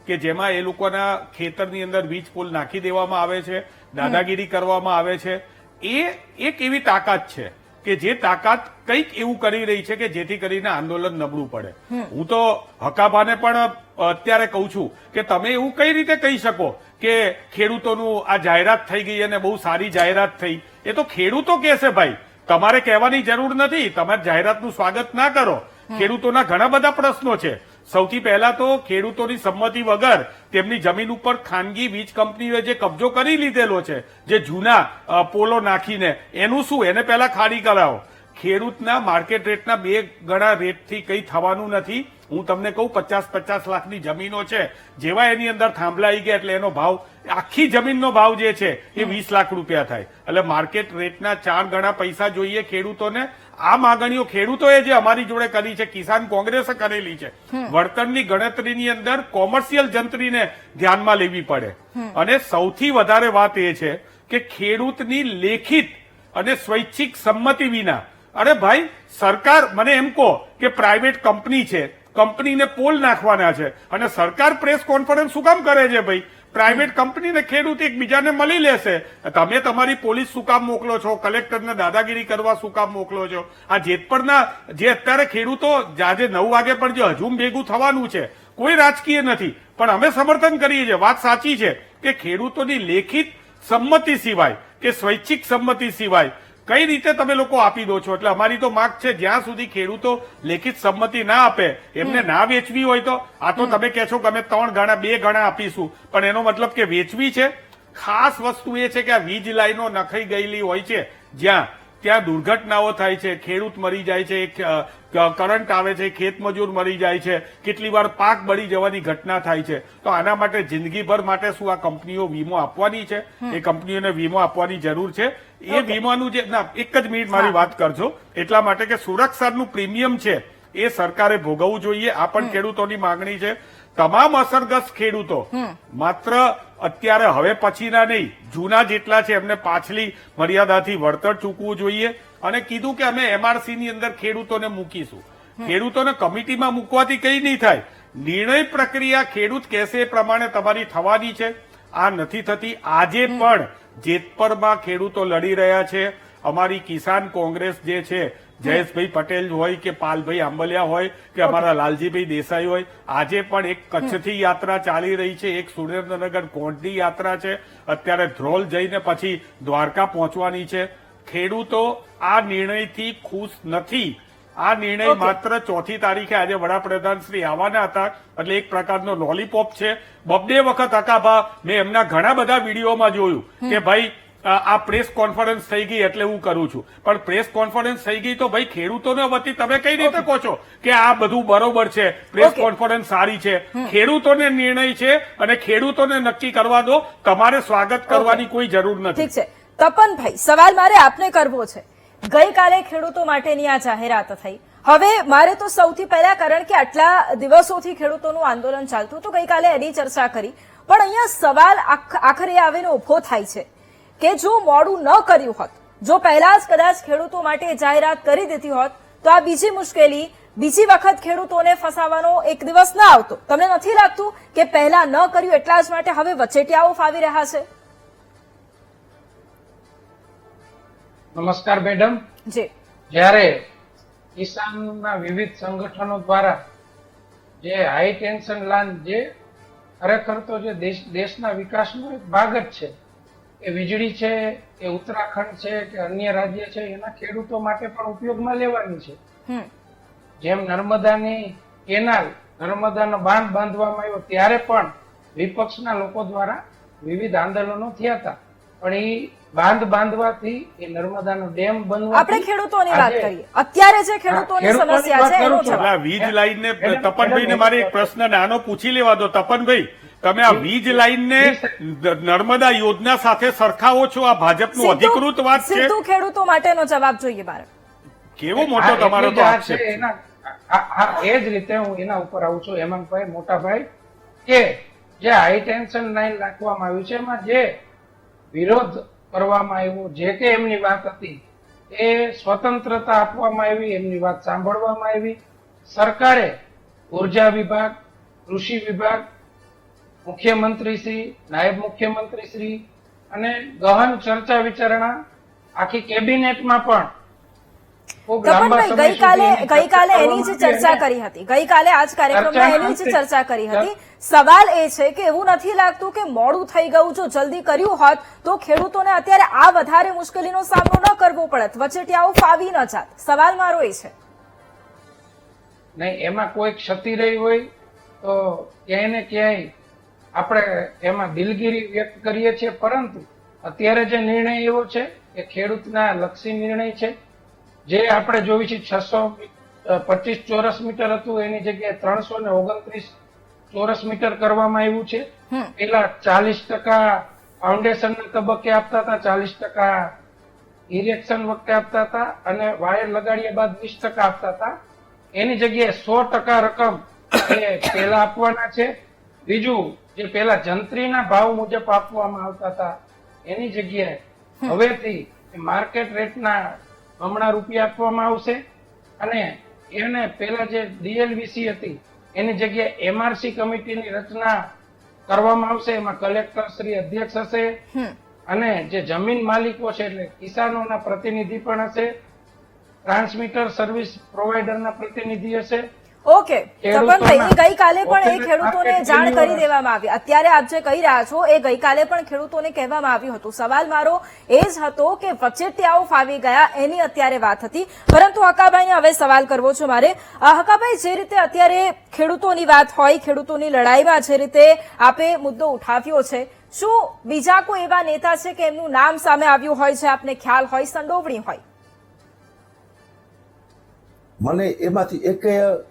કે જેમાં એ લોકોના ખેતરની અંદર વીજ પોલ નાખી દેવામાં આવે છે, દાદાગીરી કરવામાં આવે છે, એ એક એવી તાકાત છે કે જે તાકાત કંઈક એવું કરી રહી છે કે જેથી કરીને આંદોલન નબળું પડે. હું તો હકાભાને પણ અત્યારે કહું છું કે તમે એવું કઈ રીતે કહી શકો કે ખેડૂતોનું આ જાહેરાત થઈ ગઈ અને બહુ સારી જાહેરાત થઈ? એ તો ખેડૂતો કહેશે ભાઈ, તમારે કહેવાની જરૂર નથી. તમારે જાહેરાતનું સ્વાગત ના કરો. ખેડૂતોના ઘણા બધા પ્રશ્નો છે. સૌથી પહેલા તો ખેડૂતોની સંમતિ વગર તેમની જમીન ઉપર ખાનગી વીજ કંપનીઓએ જે કબજો કરી લીધેલો છે, જે જૂના પોલો નાખીને, એનું શું? એને પહેલા ખાલી કરાવો. ખેડૂતના માર્કેટ રેટના 2 ગણા રેટથી કંઈ થવાનું નથી. હું તમને કહું, 50-50 લાખની જમીનો છે, જેવા એની અંદર થાંભલા આવી ગયા એટલે એનો ભાવ, આખી જમીનનો ભાવ જે છે એ 20 લાખ રૂપિયા થાય. એટલે માર્કેટ રેટના 4 ગણા પૈસા જોઈએ ખેડૂતોને. આ માગણીઓ ખેડૂતોએ જે અમારી જોડે કરી છે, કિસાન કોંગ્રેસે કરેલી છે. વળતરની ગણતરીની અંદર કોમર્શિયલ જંત્રીને ધ્યાનમાં લેવી પડે. અને સૌથી વધારે વાત એ છે કે ખેડૂતની લેખિત અને સ્વૈચ્છિક સંમતિ વિના, અરે ભાઈ સરકાર, મને એમ કહો કે પ્રાઇવેટ કંપની છે, કંપનીને પોલ નાખવાના છે અને સરકાર પ્રેસ કોન્ફરન્સ શું કામ કરે છે ભાઈ? પ્રાઇવેટ કંપનીને ખેડૂત એકબીજાને મળી લેશે. તમે તમારી પોલીસ શું કામ મોકલો છો? કલેક્ટરને દાદાગીરી કરવા શું કામ મોકલો છો? આ જેતપરના જે અત્યારે ખેડૂતો આજે 9 વાગે પણ જે હજુમ ભેગું થવાનું છે, કોઈ રાજકીય નથી, પણ અમે સમર્થન કરીએ છીએ. વાત સાચી છે કે ખેડૂતોની લેખિત સંમતિ સિવાય કે સ્વૈચ્છિક સંમતિ સિવાય કઈ રીતે તમે લોકો આપી દો છો? એટલે અમારી તો માંગ છે, જ્યાં સુધી ખેડૂતો લેખિત સંમતિ ના આપે, એમને ના વેચવી હોય તો, આ તો તમે કહે છો કે અમે 3 ગણા 2 ગણા આપીશું, પણ એનો મતલબ કે વેચવી છે? ખાસ વસ્તુ એ છે કે આ વીજ લાઈનો નખાઈ ગયેલી હોય છે, ત્યાં દુર્ઘટનાઓ થાય છે, ખેડૂત મરી જાય છે, કરંટ આવે છે, ખેત મજૂર મરી જાય છે, કેટલી વાર પાક બળી જવાની ઘટના થાય છે. તો આના માટે જિંદગીભર માટે શું આ કંપનીઓ વીમો આપવાની છે? એ કંપનીઓને વીમો આપવાની જરૂર છે. એ વીમાનું જે, ના, એક જ મિનિટ મારી વાત કરજો. એટલા માટે કે સુરક્ષાનું પ્રીમિયમ છે એ સરકારે ભોગવવું જોઈએ. આ પણ ખેડૂતોની માંગણી છે. તમામ અસરગ્રસ્ત ખેડૂતો માત્ર અત્યારે હવે પછીના નહીં, જૂના જેટલા છે એમને પાછલી મર્યાદાથી વળતર ચૂકવવું જોઈએ. અને કીધું કે અમે MRC ની અંદર ખેડૂતોને મૂકીશું. ખેડૂતોને કમિટીમાં મૂકવાથી કંઈ નહીં થાય. નિર્ણય પ્રક્રિયા ખેડૂત કહેશે એ પ્રમાણે તમારી થવાની છે. આ નથી થતી. આજે પણ જેતપરમાં ખેડૂતો લડી રહ્યા છે. અમારી કિસાન કોંગ્રેસ જે છે, જયેશભાઈ પટેલ હોય કે પાલભાઈ આંબલિયા હોય કે અમારા લાલજીભાઈ દેસાઈ હોય, આજે પણ એક કચ્છથી યાત્રા ચાલી રહી છે, એક સુરેન્દ્રનગર કોંઢની યાત્રા છે, અત્યારે ધ્રોલ જઈને પછી દ્વારકા પહોંચવાની છે. ખેડૂતો આ નિર્ણયથી ખુશ નથી. આ નિર્ણય માત્ર 4મી તારીખે આજે વડાપ્રધાન શ્રી આવવાના હતા, એટલે એક પ્રકારનો લોલીપોપ છે. 2 વખત હકાભા મેં એમના ઘણા બધા વિડીયોમાં જોયું કે ભાઈ આ પ્રેસ કોન્ફરન્સ થઈ ગઈ એટલે હું કરું છું, પણ પ્રેસ કોન્ફરન્સ થઈ ગઈ તો ભાઈ ખેડૂતોના વતી તમે કઈ રીતે કહો છો કે આ બધું બરોબર છે, પ્રેસ કોન્ફરન્સ સારી છે? ખેડૂતોને નિર્ણય છે અને ખેડૂતોને નક્કી કરવા દો. તમારે સ્વાગત કરવાની કોઈ જરૂર નથી. ઠીક છે તપનભાઈ, સવાલ મારે આપને કરવો છે. ગઈકાલે ખેડૂતો માટેની આ જાહેરાત થઈ. હવે મારે તો સૌથી પહેલા, કારણ કે આટલા દિવસોથી ખેડૂતોનું આંદોલન ચાલતું, તો ગઈકાલે એની ચર્ચા કરી, પણ અહીંયા સવાલ આખરે આવીને ઉભો થાય છે કે જો મોડું ન કર્યું હોત, જો પહેલા જ કદાચ ખેડૂતો માટે જાહેરાત કરી દીધી હોત, તો આ બીજી મુશ્કેલી, બીજી વખત ખેડૂતોને ફસાવાનો એક દિવસ ના આવતો. તમને નથી લાગતું કે પહેલા ન કર્યું એટલા જ માટે હવે વચેટિયાઓ ફાવી રહ્યા છે? નમસ્કાર મેડમ. જી. જ્યારે કિસાનના વિવિધ સંગઠનો દ્વારા જે હાઈ ટેન્શન લાઈન, જે ખરેખર તો જે દેશના વિકાસનો એક ભાગ જ છે, એ વીજળી છે, એ ઉત્તરાખંડ છે કે અન્ય રાજ્ય છે, એના ખેડૂતો માટે પણ ઉપયોગમાં લેવાની છે. જેમ નર્મદાની કેનાલ, નર્મદાનો બાંધ બાંધવામાં આવ્યો ત્યારે પણ વિપક્ષના લોકો દ્વારા વિવિધ આંદોલનો થયા હતા, પણ એ બાંધ બાંધવાથી, એ નર્મદાનો ડેમ બનવાથી, આપણે ખેડૂતોની વાત કરીએ. અત્યારે જે ખેડૂતોની સમસ્યા છે એનો જવાબ. વીજ લાઈનને તપનભાઈને મારે એક પ્રશ્ન નાનો પૂછી લેવા દો. તપનભાઈ, તમે આ વીજ લાઈનને નર્મદા યોજના સાથે સરખાવો છો? આ ભાજપનું અધિકૃત વાત છે? સીધું ખેડૂતો માટેનો જવાબ જોઈએ મારે. કેવો મોટો તમારો તો આક્ષેપ છે. એ જ રીતે હું એના ઉપર આવું છું હેમંતભાઈ, મોટાભાઈ, કે જે હાઈ ટેન્શન લાઈન નાખવામાં આવ્યું છે એમાં જે વિરોધ કરવામાં આવ્યો, જે કે એમની વાત હતી એ સ્વતંત્રતા આપવામાં આવી, એમની વાત સાંભળવામાં આવી. સરકારે ઉર્જા વિભાગ, કૃષિ વિભાગ, મુખ્યમંત્રી શ્રી, નાયબ મુખ્યમંત્રી શ્રી અને ગહન ચર્ચા વિચારણા આખી કેબિનેટમાં પણ ખૂબ લાંબા તપનભાઈ, સમય ગઈકાલે એની જ ચર્ચા કરી હતી. ગઈકાલે આ જ કાર્યક્રમમાં એની જ ચર્ચા કરી હતી. સવાલ એ છે કે એવું નથી લાગતું કે મોડું થઈ ગયું, જો જલ્દી કર્યું હોત તો ખેડૂતોને અત્યારે આ વધારે મુશ્કેલીનો સામનો ન કરવો પડત, વચેટિયાઓ ફાવી ન જાત? સવાલ મારો એ છે. નહીં, એમાં કોઈ ક્ષતિ રહી હોય તો ક્યાંય ને ક્યાંય આપણે એમાં દિલગીરી વ્યક્ત કરીએ છીએ, પરંતુ અત્યારે જે નિર્ણય એવો છે એ ખેડૂતના લક્ષી નિર્ણય છે. જે આપણે જોયું છે 625 ચોરસ મીટર હતું એની જગ્યાએ 329 ચોરસ મીટર કરવામાં આવ્યું છે. પેલા 40% ફાઉન્ડેશનના તબક્કે આપતા હતા, 40% ઇરેક્શન વખતે આપતા હતા અને વાયર લગાડ્યા બાદ 20% આપતા હતા. એની જગ્યાએ 100% રકમ એ પેલા આપવાના છે. બીજું, જે પેલા જંત્રીના ભાવ મુજબ આપવામાં આવતા હતા એની જગ્યાએ હવેથી માર્કેટ રેટના બમણા રૂપિયા આપવામાં આવશે. અને એને પેલા જે ડીએલવીસી હતી એની જગ્યાએ એમઆરસી કમિટીની રચના કરવામાં આવશે. એમાં કલેક્ટર શ્રી અધ્યક્ષ હશે અને જે જમીન માલિકો છે એટલે કિસાનોના પ્રતિનિધિ પણ હશે, ટ્રાન્સમીટર સર્વિસ પ્રોવાઈડરના પ્રતિનિધિ હશે. ઓકે તપનભાઈ, ગઈકાલે પણ એ ખેડૂતોને જાણ કરી દેવામાં આવી. અત્યારે આપ જે કહી રહ્યા છો એ ગઈકાલે પણ ખેડૂતોને કહેવામાં આવ્યું હતું. સવાલ મારો એ જ હતો કે વચેટિયાઓ ફાવી ગયા એની અત્યારે વાત હતી. પરંતુ હકાભાઈને હવે સવાલ કરવો છે મારે. હકાભાઈ, જે રીતે અત્યારે ખેડૂતોની વાત હોય, ખેડૂતોની લડાઈમાં જે રીતે આપે મુદ્દો ઉઠાવ્યો છે, શું બીજા કોઈ એવા નેતા છે કે એમનું નામ સામે આવ્યું હોય છે, આપને ખ્યાલ હોય, સંડોવણી હોય? મને એમાંથી એક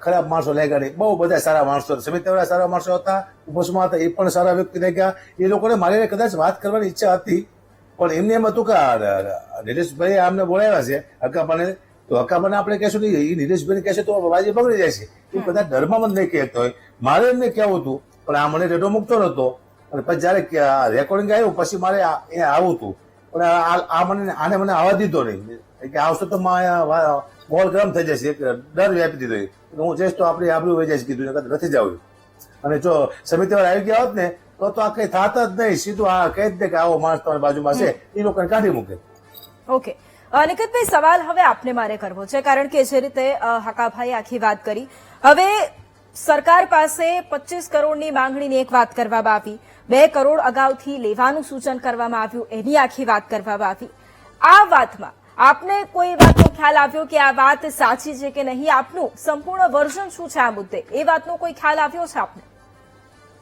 ખરાબ માણસો લાગ્યા નહીં. બહુ બધા સારા માણસો હતા. સમિતિવાળા સારા માણસો હતા, ઉપસમાં હતા, એ પણ સારા વ્યક્તિ લાગ્યા. એ લોકોને મારી કદાચ વાત કરવાની ઈચ્છા હતી, પણ એમને એમ હતું કે નિલેશભાઈ આમને બોલાવ્યા છે હકાપાને, તો હકાપાને આપણે કહેશું નહીં, એ નિલેશભાઈને કહેશે તો બાજી બગડી જાય છે. એ બધા ડરમાં જ નહીં કહેતો હોય. મારે એમને કહેવું હતું, પણ આ મને રેડો મૂકતો નહોતો. અને પછી જયારે રેકોર્ડિંગ આવ્યું પછી મારે અહીંયા આવું હતું, પણ આને મને આવવા દીધો નહીં કે આવશે તો માહોલ ગરમ થઈ જશે. એક ડર વ્યાપી દીધો. હું જઈશ તો આપણી આબરૂ વહી જશે કીધું, નથી જવું. અને જો સમિતિવાળા આવી ગયા હોત ને તો આ કઈ થાત જ નહીં. સીધું આ કહી જ દે કે આવો માણસ તમારી બાજુમાં છે, એ લોકોને કાઢી મૂકે. ઓકે નિકેતભાઈ, સવાલ હવે આપને મારે કરવો છે, કારણ કે જે રીતે હકાભાઈ આખી વાત કરી, હવે સરકાર પાસે 25 કરોડની માંગણીની એક વાત કરવામાં આવી, 2 કરોડ અગાઉથી લેવાનું સૂચન કરવામાં આવ્યું, એની આખી વાત કરવામાં આવી. આ વાતમાં આપને કોઈ વાતનો ખ્યાલ આવ્યો કે આ વાત સાચી છે કે નહીં? આપનું સંપૂર્ણ વર્ઝન શું છે આ મુદ્દે? એ વાતનો કોઈ ખ્યાલ આવ્યો છે આપને?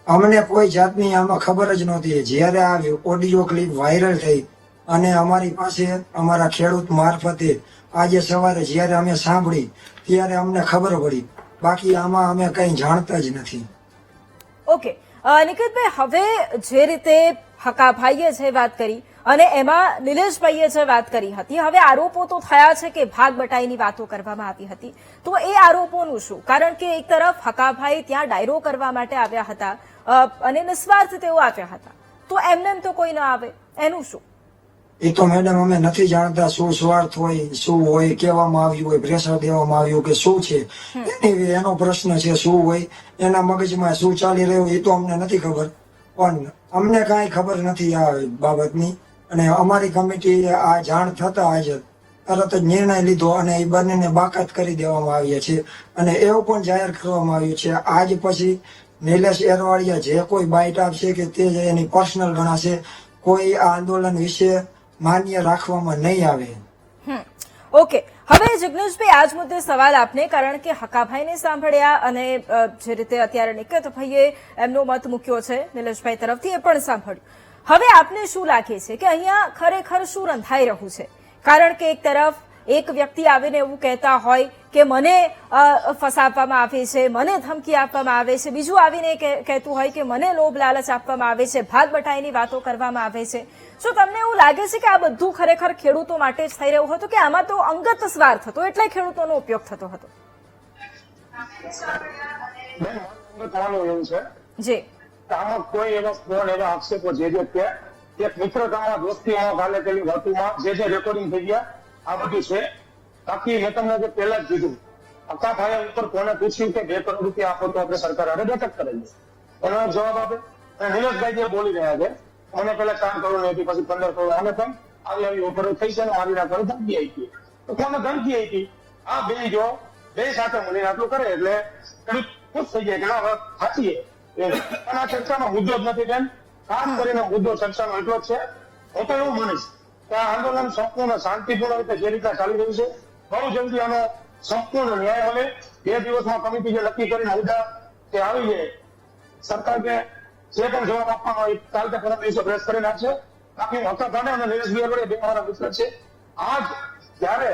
અમને કોઈ જાતની આમાં ખબર જ નહોતી. જ્યારે આ ઓડિયો ક્લિપ વાયરલ થઈ અને અમારી પાસે અમારા ખેડૂત મારફતે આજે સવારે જ્યારે અમે સાંભળી ત્યારે અમને ખબર પડી. બાકી આમાં અમે કઈ જાણતા જ નથી. ઓકે નિકેતભાઈ, હવે જે રીતે હકાભાઈએ જે વાત કરી અને એમાં નિલેશભાઈએ જે વાત કરી હતી, હવે આરોપો તો થયા છે કે ભાગ બટાઈની વાતો કરવામાં આવી હતી, તો એ આરોપોનું શું? કારણ કે એક તરફ હકાભાઈ ત્યાં ડાયરો કરવા માટે આવ્યા હતા અને નિસ્વાર્થ તેઓ આવ્યા હતા, તો એમને તો કોઈ ના આવે, એનું શું? એ તો મેડમ અમે નથી જાણતા શું સ્વાર્થ હોય, શું હોય, કહેવામાં આવ્યું હોય, પ્રેશર દેવામાં આવ્યું કે શું છે, એનો પ્રશ્ન છે. શું હોય એના મગજમાં શું ચાલી રહ્યું એ તો અમને નથી ખબર, પણ અમને કાંઈ ખબર નથી આ બાબતની. અને અમારી કમિટી આ જાણ થતા આજે તરત જ નિર્ણય લીધો અને એ બંનેને બાકાત કરી દેવામાં આવ્યા છે. અને એવું પણ જાહેર કરવામાં આવ્યું છે આજ પછી નિલેશ એરવાડિયા જે કોઈ બાઇટ આપશે કે તે એની પર્સનલ ગણાશે, કોઈ આ આંદોલન વિશે માન્ય રાખવામાં નહીં આવે. ઓકે, હવે જિગ્નેશભાઈ આજ મુદ્દે સવાલ આપને, કારણ કે હકાભાઈને સાંભળ્યા અને જે રીતે અત્યારે નિકેતભાઈએ એમનો મત મૂક્યો છે નિલેશભાઈ તરફથી એ પણ સાંભળ્યું. હવે આપને શું લાગે છે કે અહીંયા ખરેખર શું રંધાઈ રહ્યું છે? કારણ કે એક તરફ એક વ્યક્તિ આવીને એવું કહેતા હોય કે મને ફસાવવામાં આવે છે, મને ધમકી આપવામાં આવે છે, બીજું આવીને કહેતું હોય કે મને લોભ લાલચ આપવામાં આવે છે, ભાત બટાઈની વાતો કરવામાં આવે છે, શું તમને એવું લાગે છે કે આ બધું ખરેખર ખેડૂતો માટે જ થઈ રહ્યું હતું કે આમાં તો અંગત સ્વાર્થ હતો એટલે ખેડૂતોનો ઉપયોગ થતો હતો? એવું છે જી, આમાં કોઈ એવા ફોન એવા આક્ષેપો જે કે એક મિત્રતામાં દોસ્તીમાં કાલે પેલી વાતોમાં જે રેકોર્ડિંગ થઈ ગયા આ બધું છે. બાકી મેં તમને જે પહેલા જ કીધું અક્કા ભાઈ ઉપર કોને પૂછ્યું કે 2 કરોડ રૂપિયા આપો તો આપણે સરકાર આડે બેઠક કરેલી, એનો જવાબ આપે. અને નિલેશભાઈ જે બોલી રહ્યા છે મને પેલા 4 કરોડ ની હતી, પછી 15 કરોડ આને પણ આવી ઓફરો થઈ છે ને મારી ના કરો ધમકી આપી. તો કોને ધમકી આપી? આ બે સાથે મળીને આટલું કરે એટલે ખેડૂત ખુશ થઈ જાય કે હા સાચી અને આ ચર્ચાનો મુદ્દો જ નથી બેન. ખાસ કરીને મુદ્દો ચર્ચાનો એટલો જ છે. હું તો એવું માનીશ કે આ આંદોલન સંપૂર્ણ શાંતિપૂર્ણ રીતે જે રીતે ચાલી રહ્યું છે બહુ જલ્દી આનો સંપૂર્ણ ન્યાય મળે. 2 દિવસમાં કમિટી જે નક્કી કરીને મુદ્દા તે આવી જાય, સરકાર કે જે પણ જવાબ આપવાનો હોય કાલ કે પરમ દિવસે પ્રેસ કરી નાખશે. બાકી હક્કા ભાડે અને નિલેશભાઈ વડે 2 મારા મિત્ર છે. આજ જયારે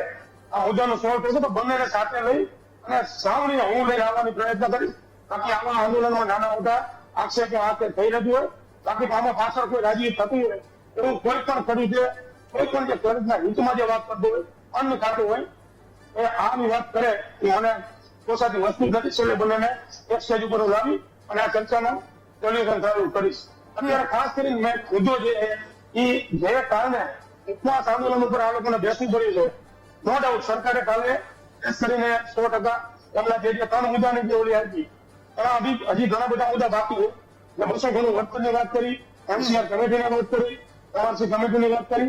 આ મુદ્દાનો સોલ્વ થશે તો બંનેને સાથે લઈ અને સાવણીને હું લઈને આવવાની પ્રયત્ન કરીશ. બાકી આવા આંદોલનમાં નાના મોટા આક્ષેપો આ તે થઈ રહ્યું હોય, બાકી આમાં પાછળ કોઈ રાજી થતું હોય એવું કોઈ પણ કર્યું છે, કોઈ પણ જે ખેડૂતના હિતમાં જે વાત કરતું હોય, અન્ન ખાતું હોય એ આની વાત કરે એ મને પોસાતી વસ્તુ નથી. છેલ્લે બંનેને એક સ્ટેજ ઉપર લાવી અને આ ચર્ચાનું સોલ્યુશન ચાલુ કરીશ. અત્યારે ખાસ કરીને મેં મુદ્દો જે કારણે ઉપવાસ આંદોલન ઉપર આ લોકોને બેસવું પડ્યું છે. નો ડાઉટ સરકારે કાલે ખાસ કરીને 100% એમના જે 3 મુદ્દાની જે ઓલી હતી હજી ઘણા બધા મુદ્દા બાકી છે. બસો ઘણું વર્તનની વાત કરી, એમસીઆર કમિટીની વાત કરી, એમઆરસી કમિટીની વાત કરી,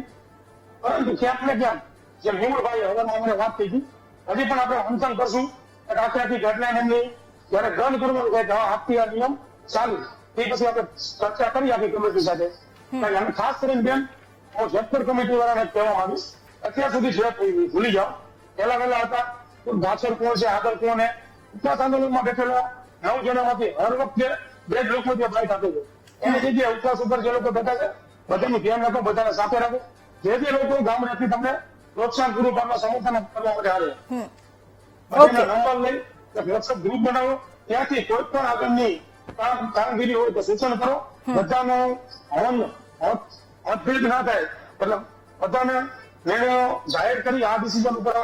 પરંતુ ક્યાંક ને ક્યાંક જે મેહુલભાઈ હવામાં અમને વાત થઈ હતી હજી પણ આપણે મંથન કરશું કે આખી ગાઈડલાઈન એમની જયારે રદ કરવાનું થાય તો આપતી આ નિયમ ચાલુ તે પછી આપણે ચર્ચા કરી આખી કમિટી સાથે. અને ખાસ કરીને બેન હું જેતપુર કમિટી વાળાને કહેવા માંગીશ, અત્યાર સુધી જે ભૂલી જાઓ પહેલા હતા પાછળ કોણ છે આગળ કોણ છે. ઉપવાસ આંદોલનમાં બેઠેલા 9 જણામાંથી હર વખતે 2 લોકો જે બાઇટ આપે છે એની જગ્યાએ ઉપવાસ ઉપર જે લોકો બેઠા છે બધાનું ધ્યાન રાખો, બધાને સાથે રાખો. જે લોકો ગામડાથી તમને પ્રોત્સાહન પૂરું પાડવા સમર્થન કરવા માટે આવે બધાના નંબર લઈ વોટ્સઅપ ગ્રુપ બનાવો, ત્યાંથી કોઈ પણ આગળની કામગીરી હોય તો સૂચન કરો. બધાનો મતભેદ ના થાય એટલે બધાને નિર્ણયો જાહેર કરી આ ડિસિઝન ઉપર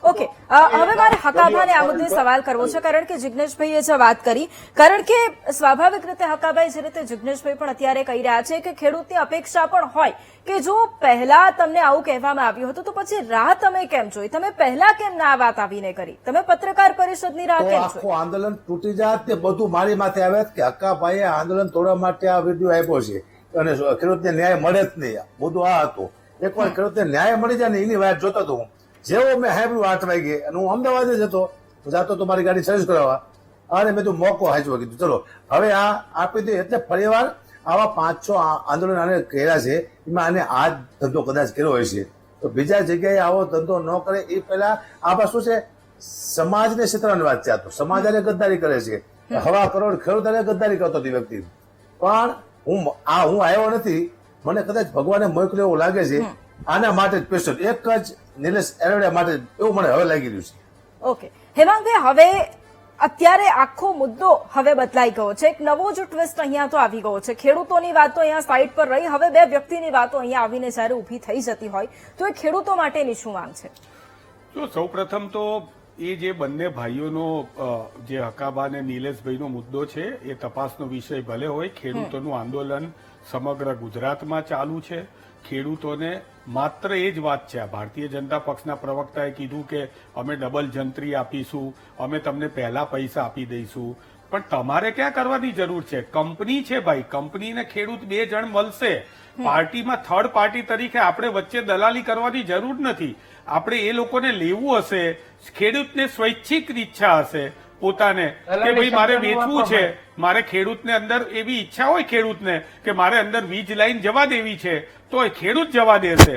ઓકે, હવે મારે હકાભાને આ મુદ્દે સવાલ કરવો છે કારણ કે જિગ્નેશભાઈએ જે વાત કરી, કારણ કે સ્વાભાવિક રીતે હકાભાઈ જે રીતે જિગ્નેશભાઈ પણ અત્યારે કહી રહ્યા છે કે ખેડૂતની અપેક્ષા પણ હોય કે જો પહેલા તમને આવું કહેવામાં આવ્યું હતું તો પછી રાહ તમે કેમ જોઈ, તમે પહેલા કેમ ના વાત આવીને કરી, તમે પત્રકાર પરિષદની રાહ કેમ જોઈ? આખું આંદોલન તૂટી જાત તે બધું મારી માથે આવે કે હક્કાભાઈએ આંદોલન તોડવા માટે આ વિડીયો આપ્યો છે અને ખેડૂતને ન્યાય મળે જ નહીં. બધું આ હતું. એકવાર ખેડૂતને ન્યાય મળી જાય ને એની વાત જોતો હતો હું. જેવો મેં સાંભળ્યું 8 વાગે અને હું અમદાવાદ જ હતો, જાતો તો મારી ગાડી સર્વિસ કરાવવા અને મેં તું મોકો હાચવા કીધું ચલો હવે આ આપી દે. એટલે પરિવાર આવા 5-6 આંદોલન આને કર્યા છે એમાં આને આ ધંધો કદાચ કર્યો હોય છે તો બીજા જગ્યાએ આવો ધંધો ન કરે. એ પહેલા આમાં શું છે સમાજને ક્ષેત્રની વાત છે. આ તો સમાજ આને ગદ્દારી કરે છે. 1.5 કરોડ ખેડૂત આને ગદ્દારી કરતો હતી વ્યક્તિ. પણ હું આવ્યો નથી, મને કદાચ ભગવાને મોકલ્યો એવું લાગે છે આના માટે જ સ્પેશિયલ એક જ નિલેશ એરવડિયા માટે એવું મને હવે લાગી રહ્યું છે. ઓકે હેમાંગભાઈ, હવે અત્યારે આખો મુદ્દો હવે બદલાઈ ગયો છે, એક નવો જ ટ્વિસ્ટ અહીંયા તો આવી ગયો છે. ખેડૂતોની વાતો અહીંયા સાઈડ પર રહી, હવે 2 વ્યક્તિની વાતો અહીંયા આવીને જયારે ઉભી થઈ જતી હોય તો એ ખેડૂતો માટેની શું માંગ છે? જો સૌપ્રથમ તો એ જે બંને ભાઈઓનો જે હકાબા અને નિલેશભાઈનો મુદ્દો છે એ તપાસનો વિષય ભલે હોય. ખેડૂતોનું આંદોલન સમગ્ર ગુજરાતમાં ચાલુ છે. ખેડૂતોને માત્ર એ જ વાત છે. ભારતીય જનતા પક્ષના પ્રવક્તાએ કીધું કે અમે ડબલ જંત્રી આપીશું, અમે તમને પહેલા પૈસા આપી દઈશું, પણ તમારે ક્યાં કરવાની જરૂર છે? કંપની છે ભાઈ, કંપનીને ખેડૂત 2 જણ મળશે. પાર્ટીમાં થર્ડ પાર્ટી તરીકે આપણે વચ્ચે દલાલી કરવાની જરૂર નથી. આપણે એ લોકોને લેવું હશે, ખેડૂતને સ્વૈચ્છિક ઈચ્છા હશે પોતાને કે ભાઈ મારે વેચવું છે, મારે ખેડૂતને અંદર એવી ઈચ્છા હોય ખેડૂતને કે મારે અંદર વીજ લાઈન જવા દેવી છે તો એ ખેડૂત જવા દેશે.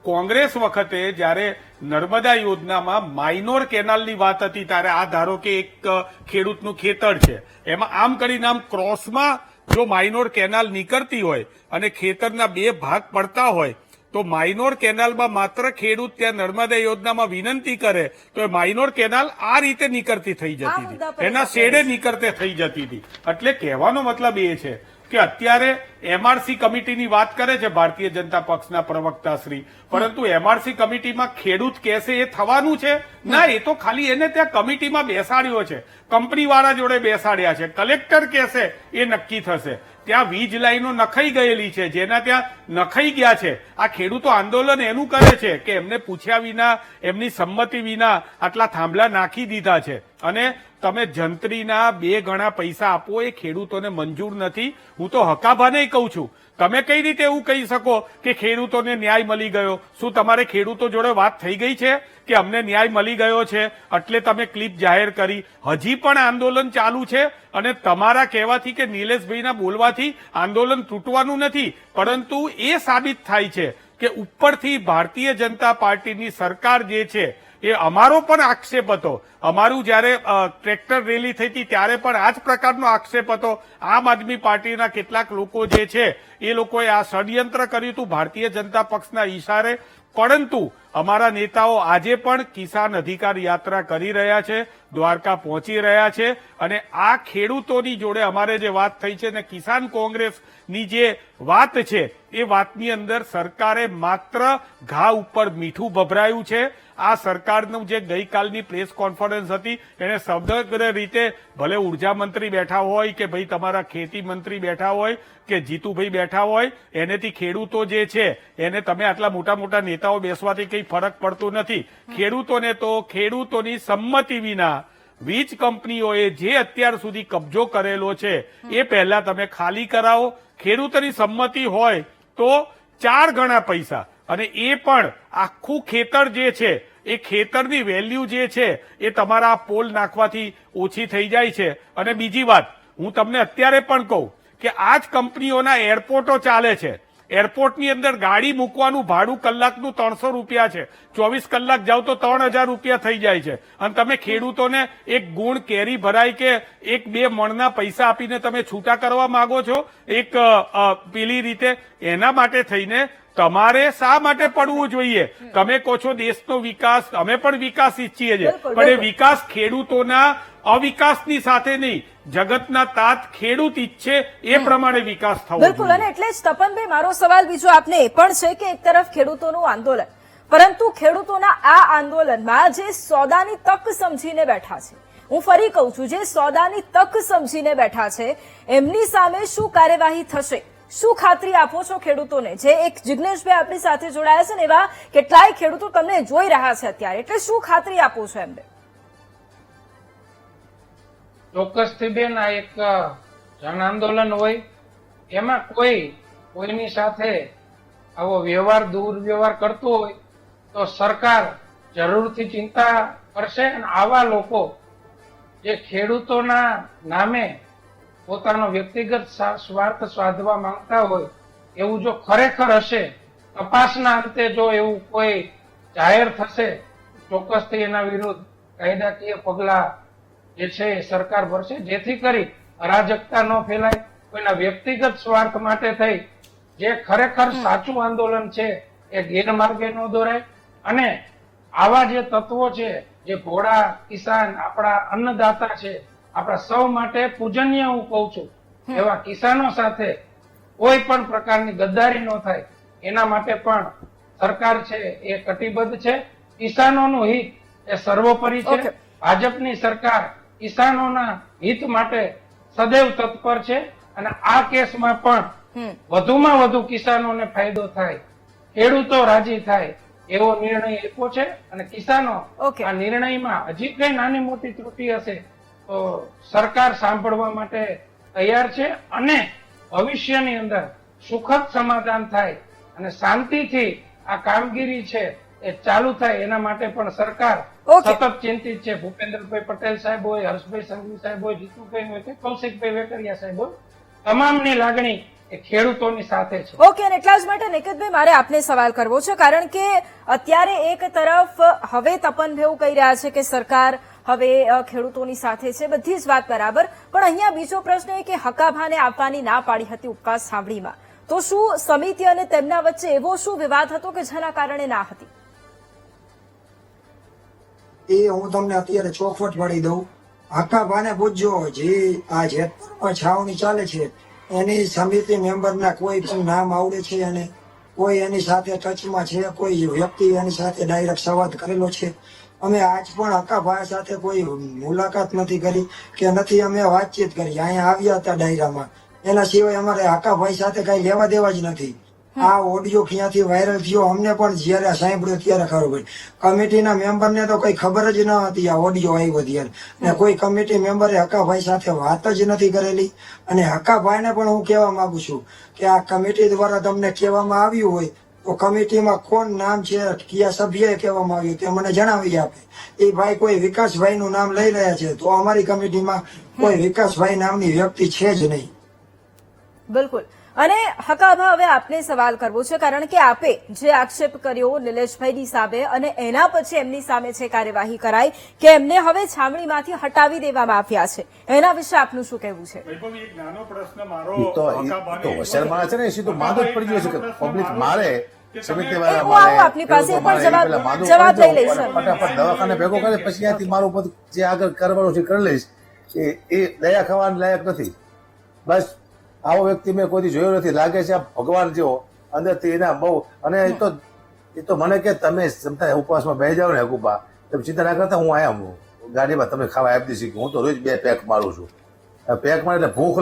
કોંગ્રેસ વખતે જયારે નર્મદા યોજનામાં માઇનોર કેનાલની વાત હતી ત્યારે આ ધારો કે એક ખેડૂતનું ખેતર છે, એમાં આમ કરીને આમ ક્રોસમાં જો માઇનોર કેનાલ નીકળતી હોય અને ખેતરના 2 ભાગ પડતા હોય તો માઇનોર કેનાલમાં માત્ર ખેડૂત ત્યાં નર્મદા યોજનામાં વિનંતી કરે તો એ માઇનોર કેનાલ આ રીતે નીકળતી થઈ જતી મુદ્દા પર હતી, એના શેડે નીકળતે થઈ જતી હતી. એટલે કહેવાનો મતલબ એ છે કે અત્યારે એમઆરસી કમિટીની વાત કરે છે ભારતીય જનતા પક્ષના પ્રવક્તા શ્રી, પરંતુ એમઆરસી કમિટીમાં ખેડૂત કહેશે એ થવાનું છે? ના, એ તો ખાલી એને ત્યાં કમિટીમાં બેસાડ્યો છે, કંપનીવાળા જોડે બેસાડ્યા છે. કલેક્ટર કહેશે એ નક્કી થશે. ત્યાં વીજ લાઈનો નખાઈ ગયેલી છે, જેના ત્યાં નખાઈ ગયા છે. આ ખેડૂતો આંદોલન એનું કરે છે કે એમને પૂછ્યા વિના, એમની સંમતિ વિના આટલા થાંભલા નાખી દીધા છે, અને તમે જંત્રીના 2 ગણા પૈસા આપો એ ખેડૂતોને મંજૂર નથી. હું તો હકાભાને કહું છું, તમે કઈ રીતે એવું કહી શકો કે ખેડૂતોને ન્યાય મળી ગયો? શું તમારે ખેડૂતો જોડે વાત થઈ ગઈ છે કે અમને ન્યાય મળી ગયો છે એટલે તમે ક્લિપ જાહેર કરી? હજી પણ આંદોલન ચાલુ છે, અને તમારા કહેવાથી કે નિલેશભાઈના બોલવાથી આંદોલન તૂટવાનું નથી, પરંતુ એ સાબિત થાય છે કે ઉપરથી ભારતીય જનતા પાર્ટીની સરકાર જે છે એ અમારો પણ આક્ષેપ હતો. અમારું જયારે ટ્રેક્ટર રેલી થઈ હતી ત્યારે પણ આ જ પ્રકારનો આક્ષેપ હતો. આમ આદમી પાર્ટીના કેટલાક લોકો જે છે એ લોકોએ આ ષડયંત્ર કર્યું હતું ભારતીય જનતા પક્ષના ઈશારે. પરંતુ અમારા નેતાઓ આજે પણ કિસાન અધિકાર યાત્રા કરી રહ્યા છે, દ્વારકા પહોંચી રહ્યા છે, અને આ ખેડૂતોની જોડે અમારે જે વાત થઈ છે ને કિસાન કોંગ્રેસની જે વાત છે એ વાતની અંદર સરકારે માત્ર ઘા ઉપર મીઠું ભભરાયું છે. આ સરકારનું જે ગઈકાલની પ્રેસ કોન્ફરન્સ હતી એને સમગ્ર રીતે, ભલે ઉર્જા મંત્રી બેઠા હોય કે ભાઈ તમારા ખેતી મંત્રી બેઠા હોય કે જીતુભાઈ બેઠા હોય, એનેથી ખેડૂતો જે છે એને તમે આટલા મોટા મોટા નેતાઓ બેસવાથી કઈ ફરક પડતો નથી. ખેડૂતોને તો ખેડૂતોની સંમતિ વિના વીજ કંપનીઓએ જે અત્યાર સુધી કબજો કરેલો છે એ પહેલા તમે ખાલી કરાવો. ખેડૂતોની સંમતિ હોય તો 4 ગણા પૈસા, અને એ પણ આખું ખેતર જે છે એ ખેતરની વેલ્યુ જે છે એ તમારા પોલ નાખવાથી ઓછી થઈ જાય છે. અને બીજી વાત હું તમને અત્યારે પણ કહું કે આ જ કંપનીઓના એરપોર્ટો ચાલે છે. એરપોર્ટની અંદર ગાડી મૂકવાનું ભાડું કલાકનું 300 રૂપિયા છે. 24 કલાક જાવ તો 3000 રૂપિયા થઈ જાય છે. અને તમે ખેડૂતોને એક ગુણ કેરી ભરાય કે 1-2 મણના પૈસા આપીને તમે છૂટા કરવા માંગો છો એક પેલી રીતે? એના માટે થઈને તમારે શા માટે પડવું જોઈએ? તમે કહો છો દેશનો વિકાસ, અમે પણ વિકાસ ઈચ્છીએ છીએ, પણ એ વિકાસ ખેડૂતોના અવિકાસની સાથે નહીં, જગતના તાત ખેડૂત ઈચ્છે એ પ્રમાણે વિકાસ થવો બિલકુલ. અને એટલે જ તપનભાઈ, મારો સવાલ બીજો આપને એ પણ છે કે એક તરફ ખેડૂતોનું આંદોલન, પરંતુ ખેડૂતોના આ આંદોલનમાં જે સોદાની તક સમજીને બેઠા છે, હું ફરી કહું છું, જે સોદાની તક સમજીને બેઠા છે એમની સામે શું કાર્યવાહી થશે? શું ખાતરી આપો છો ખેડૂતોને? જે એક જિગ્નેશભાઈ આપણી સાથે જોડાયા છે ને એવા કેટલાય ખેડૂતો તમને જોઈ રહ્યા છે અત્યારે, એટલે શું ખાતરી આપો છો એમને? ચોક્કસથી બેન, આ એક જન આંદોલન હોય, એમાં કોઈની સાથે આવો વ્યવહાર, દુર્વ્યવહાર કરતો હોય તો સરકાર જરૂરથી ચિંતા કરશે. અને આવા લોકો જે ખેડૂતોના નામે પોતાનો વ્યક્તિગત સ્વાર્થ સાધવા માંગતા હોય, એવું જો ખરેખર હશે, તપાસના અંતે જો એવું કોઈ જાહેર થશે, ચોક્કસથી એના વિરુદ્ધ કાયદાકીય પગલા જે છે એ સરકાર ભરશે, જેથી કરી અરાજકતા ન ફેલાય, કોઈના વ્યક્તિગત સ્વાર્થ માટે થઈ જે ખરેખર સાચું આંદોલન છે એ ગેરમાર્ગે ન દોરાય. અને આવા જે તત્વો છે, જે ભોળા કિસાન, આપણા અન્નદાતા છે, આપણા સૌ માટે પૂજનીય હું કહું છું, એવા કિસાનો સાથે કોઈ પણ પ્રકારની ગદ્દારી ન થાય એના માટે પણ સરકાર છે એ કટિબદ્ધ છે. કિસાનોનું હિત એ સર્વોપરી છે. ભાજપની સરકાર કિસાનોના હિત માટે સદૈવ તત્પર છે, અને આ કેસમાં પણ વધુમાં વધુ કિસાનોને ફાયદો થાય, ખેડૂતો રાજી થાય એવો નિર્ણય આપ્યો છે. અને કિસાનો આ નિર્ણયમાં હજી કઈ નાની મોટી ત્રુટિ હશે તો સરકાર સાંભળવા માટે તૈયાર છે, અને ભવિષ્યની અંદર સુખદ સમાધાન થાય અને શાંતિથી આ કામગીરી છે એ ચાલુ થાય એના માટે પણ સરકાર સતત ચિંતિત છે. ભૂપેન્દ્રભાઈ પટેલ સાહેબ હોય, હર્ષભાઈ સંઘવી સાહેબ હોય, જીતુભાઈ હોય કે કૌશિકભાઈ વેકરિયા સાહેબ હોય, તમામની લાગણી એ ખેડૂતોની સાથે છે. ઓકે. અને એટલા જ માટે નિકેતભાઈ મારે આપને સવાલ કરવો છે, કારણ કે અત્યારે એક તરફ હવે તપનભાઈ એવું કહી રહ્યા છે કે સરકાર હવે ખેડૂતોની સાથે છે, બધી જ વાત બરાબર, પણ અહીંયા બીજો પ્રશ્ન એ કે હકાભાને આપવાની ના પાડી હતી ઉપવાસ સાંભળીમાં, તો શું સમિતિ અને તેમના વચ્ચે એવો શું વિવાદ હતો કે જેના કારણે ના હતી? એ હું તમને અત્યારે ચોખવટ પાડી દઉં. હકાભાને પૂછજો, જે આ જેતપુરમાં છાવણી ચાલે છે એની સમિતિ મેમ્બરના કોઈ પણ નામ આવડે છે અને કોઈ એની સાથે ટચમાં છે, કોઈ વ્યક્તિ એની સાથે ડાયરેક્ટ સંવાદ કરેલો છે? અમે આજ પણ હકાભાઈ સાથે કોઈ મુલાકાત નથી કરી કે નથી અમે વાતચીત કરી. અહીંયા આવ્યા હતા ડાયરામાં, એના સિવાય અમારે હકાભાઈ સાથે કઈ લેવા દેવા જ નથી. આ ઓડિયો ક્યાંથી વાયરલ થયો અમને પણ જયારે સાંભળ્યો ત્યારે ખબર પડી. કમિટીના મેમ્બરને તો કઈ ખબર જ ન હતી આ ઓડિયો આવ્યો ત્યારે, ને કોઈ કમિટી મેમ્બરે હકાભાઈ સાથે વાત જ નથી કરેલી. અને હકાભાઈને પણ હું કહેવા માંગુ છું કે આ કમિટી દ્વારા તમને કહેવામાં આવ્યું હોય તો કમિટીમાં કોણ નામ છે, કયા સભ્યએ કહેવામાં આવ્યું તે મને જણાવી આપે. એ ભાઈ કોઈ વિકાસભાઈ નું નામ લઈ રહ્યા છે તો અમારી કમિટીમાં કોઈ વિકાસભાઈ નામની વ્યક્તિ છે જ નહીં. બિલકુલ. અને હકાભા, હવે આપને સવાલ કરવો છે, કારણ કે આપે જે આક્ષેપ કર્યો નિલેશભાઈની સામે અને એના પછી એમની સામે છે કાર્યવાહી કરાઈ કે એમને હવે છાવણીમાંથી હટાવી દેવામાં આવ્યા છે, એના વિશે આપનું શું કહેવું છે? વૈભવી, એક નાનો પ્રશ્ન મારો ઈ તો હોશિયાર માણસ છે ને, એ સીધું માદો જ પડી ગયો છે કે પબ્લિક મારે, સમિતિ હું આવું આપની પાસે પણ જવાબ લઈ લઈશ. ફટાફટ દવાખાને ભેગો કરે પછી ત્યાંથી મારું બધું જે આગળ કરવાનું છે કરી લઈશ. એ દયા ખાવા લાયક નથી. બસ આવો વ્યક્તિ મેં કોઈ જોયો નથી. લાગે છે આ ભગવાન જેવો અંદરથી એના બહુ. અને એ તો મને કે તમે ક્ષમતા ઉપવાસમાં બેસી જાઓ ને હકુબા, તમે ચિંતા ના કરતા, હું આયા ગાડીમાં તમને ખાવા આપી દઈશ. હું તો રોજ 2 પેક મારું છું. પેક મારે એટલે ભૂખ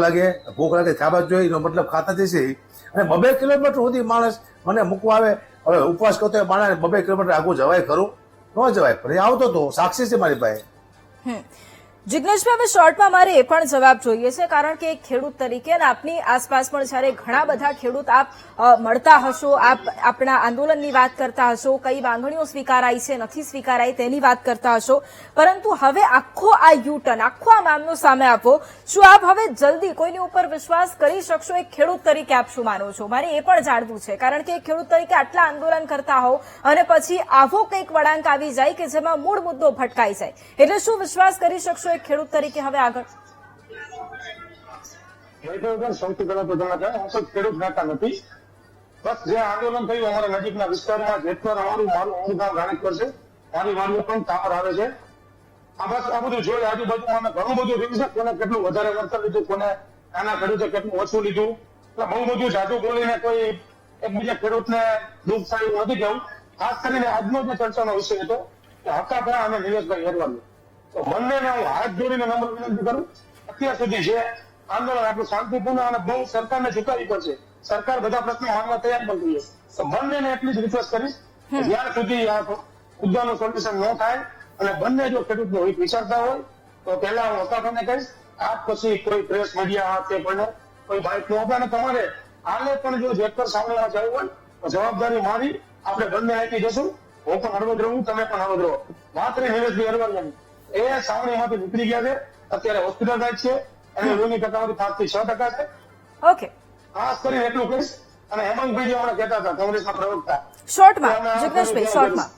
લાગે ખાવા જોઈએ, એનો મતલબ ખાતા જશે. અને 2 કિલોમીટર સુધી માણસ મને મૂકવા આવે. હવે ઉપવાસ કરતો માણસ 2 કિલોમીટર આગું જવાય ખરું? ન જવાય. પણ એ આવતો તો સાક્ષી છે મારી પાસે. જિગ્નેશભાઈ, હવે શોર્ટમાં મારે એ પણ જવાબ જોઈએ છે, કારણ કે એક ખેડૂત તરીકે અને આપની આસપાસ પણ જયારે ઘણા બધા ખેડૂત આપ મળતા હશો, આપ આપણા આંદોલનની વાત કરતા હશો, કઈ માંગણીઓ સ્વીકારાઈ છે, નથી સ્વીકારાઈ તેની વાત કરતા હશો, પરંતુ હવે આખો આ યુટર્ન, આખો આ મામલો સામે આપો, શું આપ હવે જલ્દી કોઈની ઉપર વિશ્વાસ કરી શકશો? એક ખેડૂત તરીકે આપ શું માનો છો? મારે એ પણ જાણવું છે, કારણ કે એક ખેડૂત તરીકે આટલા આંદોલન કરતા હો અને પછી આવો કંઈક વળાંક આવી જાય કે જેમાં મૂળ મુદ્દો ભટકાઈ જાય, એટલે શું વિશ્વાસ કરી શકશો એક ખેડૂત તરીકે હવે આગળ? સૌથી પહેલા તો તમે કહે, હું તો ખેડૂત નેતા નથી. બસ જે આંદોલન થયું અમારા નજીકના વિસ્તારમાં, જેતપુર, મારું ગામ રાણીપર છે, મારી વાડીઓ પણ તાવર આવે છે. આ બસ આ બધું જોઈ આજુબાજુમાં ઘણું બધું રહ્યું છે. કોને કેટલું વધારે વળતર લીધું, કોને નાના ખેડૂતે કેટલું ઓછું લીધું, એટલે બહુ બધું જાદુ બોલીને કોઈ એકબીજા ખેડૂતને દુઃખ થાય એવું નથી કેવું. ખાસ કરીને આજનો જે ચર્ચાનો વિષય હતો કે હકાભાઈ અને નિલેશભાઈ હેરવાડિયા, તો બંનેને હું હાથ જોડીને નમ્ર વિનંતી કરું, અત્યાર સુધી જે આંદોલન આટલું શાંતિપૂર્ણ અને બહુ સરકારને ઝુકાવી પડશે, સરકાર બધા પ્રશ્નો માનવા તૈયાર પણ થઈ છે, તો બંનેને એટલી જ રિક્વેસ્ટ કરીશ કે જ્યાં સુધી આ મુદ્દાનું સોલ્યુશન ન થાય અને બંને જો ખેડૂતનો હિત વિચારતા હોય તો પહેલા હું હકાભાઈને કહીશ, આ પછી કોઈ પ્રેસ મીડિયા તે પણ કોઈ બાઇક નો આપે. અને તમારે હાલે પણ જો જેતપુર સાંભળવા જવું હોય તો જવાબદારી મારી, આપણે બંને આપી જશું. હું પણ હળવદ રહું, તમે પણ હળવદ રહો. વાત રહી નિલેશભાઈ હેરવાડિયાની, એ સાવણીમાંથી નીકળી ગયા છે, અત્યારે હોસ્પિટલાઇઝ છે, એની લોહીની ટકાવારી 5 થી 6% છે. ઓકે, ખાસ કરીને એટલું કહીશ. અને હેમંતભાઈ જે હમણાં કહેતા હતા કોંગ્રેસના પ્રવક્તા, શોર્ટમાં જિગ્નેશભાઈ, શોર્ટમાં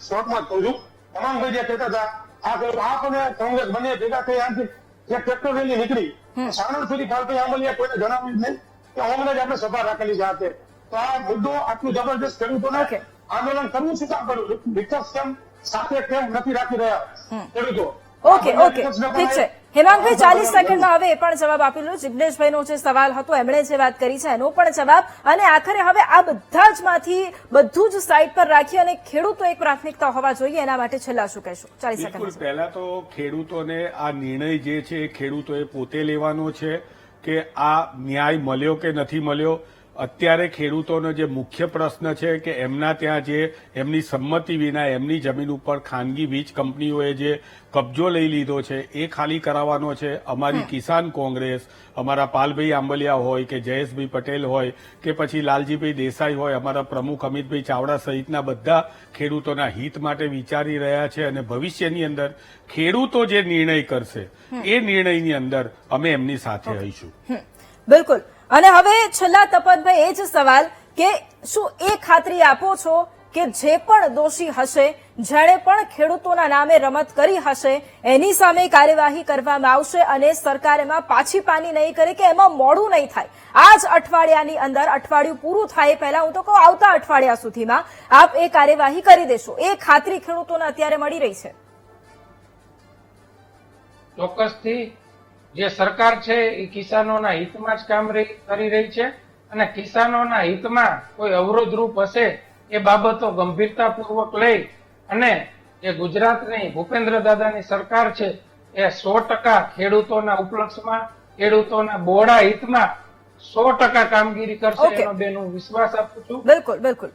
શોર્ટમાં કહું છું, હેમંતભાઈ જે કહેતા હતા આ આપ અને કોંગ્રેસ બંને ભેગા થઈ આથી જે ટ્રેક્ટર રેલી નીકળી સાણંદ સુધી પાલભાઈ આંબલિયા કોઈને જણાવ્યું જ નહીં કે હમણાં જ આપણે સભા રાખેલી જાતે. તો આ મુદ્દો આટલું જબરદસ્ત ખેડૂતોને આંદોલન કરવું શું કામ કરવું? વિકાસ કેમ સાથે કેમ નથી રાખી રહ્યા ખેડૂતો? ઓકે, ઠીક છે. હેમાંગભાઈ, 40 સેકન્ડમાં હવે એ પણ જવાબ આપી લો. જિગ્નેશભાઈનો જે સવાલ હતો, એમણે જે વાત કરી છે એનો પણ જવાબ, અને આખરે હવે આ બધા જ માંથી બધું જ સાઈડ પર રાખી અને ખેડૂતો એક પ્રાથમિકતા હોવા જોઈએ, એના માટે છેલ્લા શું કહેશો? 40 સેકન્ડ. પહેલા તો ખેડૂતોને આ નિર્ણય જે છે એ ખેડૂતોએ પોતે લેવાનો છે કે આ ન્યાય મળ્યો કે નથી મળ્યો. અત્યારે ખેડૂતોનો જે મુખ્ય પ્રશ્ન છે કે એમના ત્યાં જે એમની સંમતિ વિના એમની જમીન ઉપર ખાનગી વીજ કંપનીઓએ જે કબજો લઈ લીધો છે એ ખાલી કરાવવાનો છે. અમારી કિસાન કોંગ્રેસ, અમારા પાલભાઈ આંબલિયા હોય કે જયેશભાઈ પટેલ હોય કે પછી લાલજીભાઈ દેસાઈ હોય, અમારા પ્રમુખ અમિતભાઈ ચાવડા સહિતના બધા ખેડૂતોના હિત માટે વિચારી રહ્યા છે. અને ભવિષ્યની અંદર ખેડૂતો જે નિર્ણય કરશે એ નિર્ણયની અંદર અમે એમની સાથે રહીશું. બિલકુલ. અને હવે છેલ્લા તપનભાઈ, એ જ સવાલ કે શું એ ખાતરી આપો છો કે જે પણ દોષી હશે, જેણે પણ ખેડૂતોના નામે રમત કરી હશે, એની સામે કાર્યવાહી કરવામાં આવશે અને સરકાર એમાં પાછી પાની નહીં કરે કે એમાં મોડું નહીં થાય. આ જ અઠવાડિયાની અંદર, અઠવાડિયું પૂરું થાય પહેલા, હું તો કહું આવતા અઠવાડિયા સુધીમાં આપ એ કાર્યવાહી કરી દેશો. એ ખાતરી ખેડૂતોને અત્યારે મળી રહી છે. ચોક્કસથી જે સરકાર છે એ કિસાનોના હિતમાં જ કામ કરી રહી છે અને કિસાનોના હિતમાં કોઈ અવરોધરૂપ હશે એ બાબતો ગંભીરતાપૂર્વક લઈ અને જે ગુજરાતની ભૂપેન્દ્ર દાદાની સરકાર છે એ 100% ખેડૂતોના ઉપલક્ષમાં, ખેડૂતોના બોડા હિતમાં 100% કામગીરી કરશે Okay. એનો બેન હું વિશ્વાસ આપું છું. બિલકુલ બિલકુલ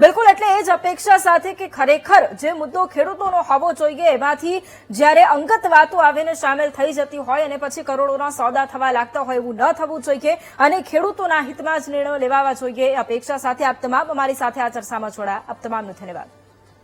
બિલકુલ એટલે એ જ અપેક્ષા સાથે કે ખરેખર જે મુદ્દો ખેડૂતોનો હોવો જોઈએ એમાંથી જ્યારે અંગત વાતો આવીને સામેલ થઈ જતી હોય અને પછી કરોડોના સોદા થવા લાગતા હોય, એવું ન થવું જોઈએ અને ખેડૂતોના હિતમાં જ નિર્ણયો લેવાવા જોઈએ. એ અપેક્ષા સાથે આપ તમામ અમારી સાથે આ ચર્ચામાં જોડાયા. આપ તમામનો ધન્યવાદ.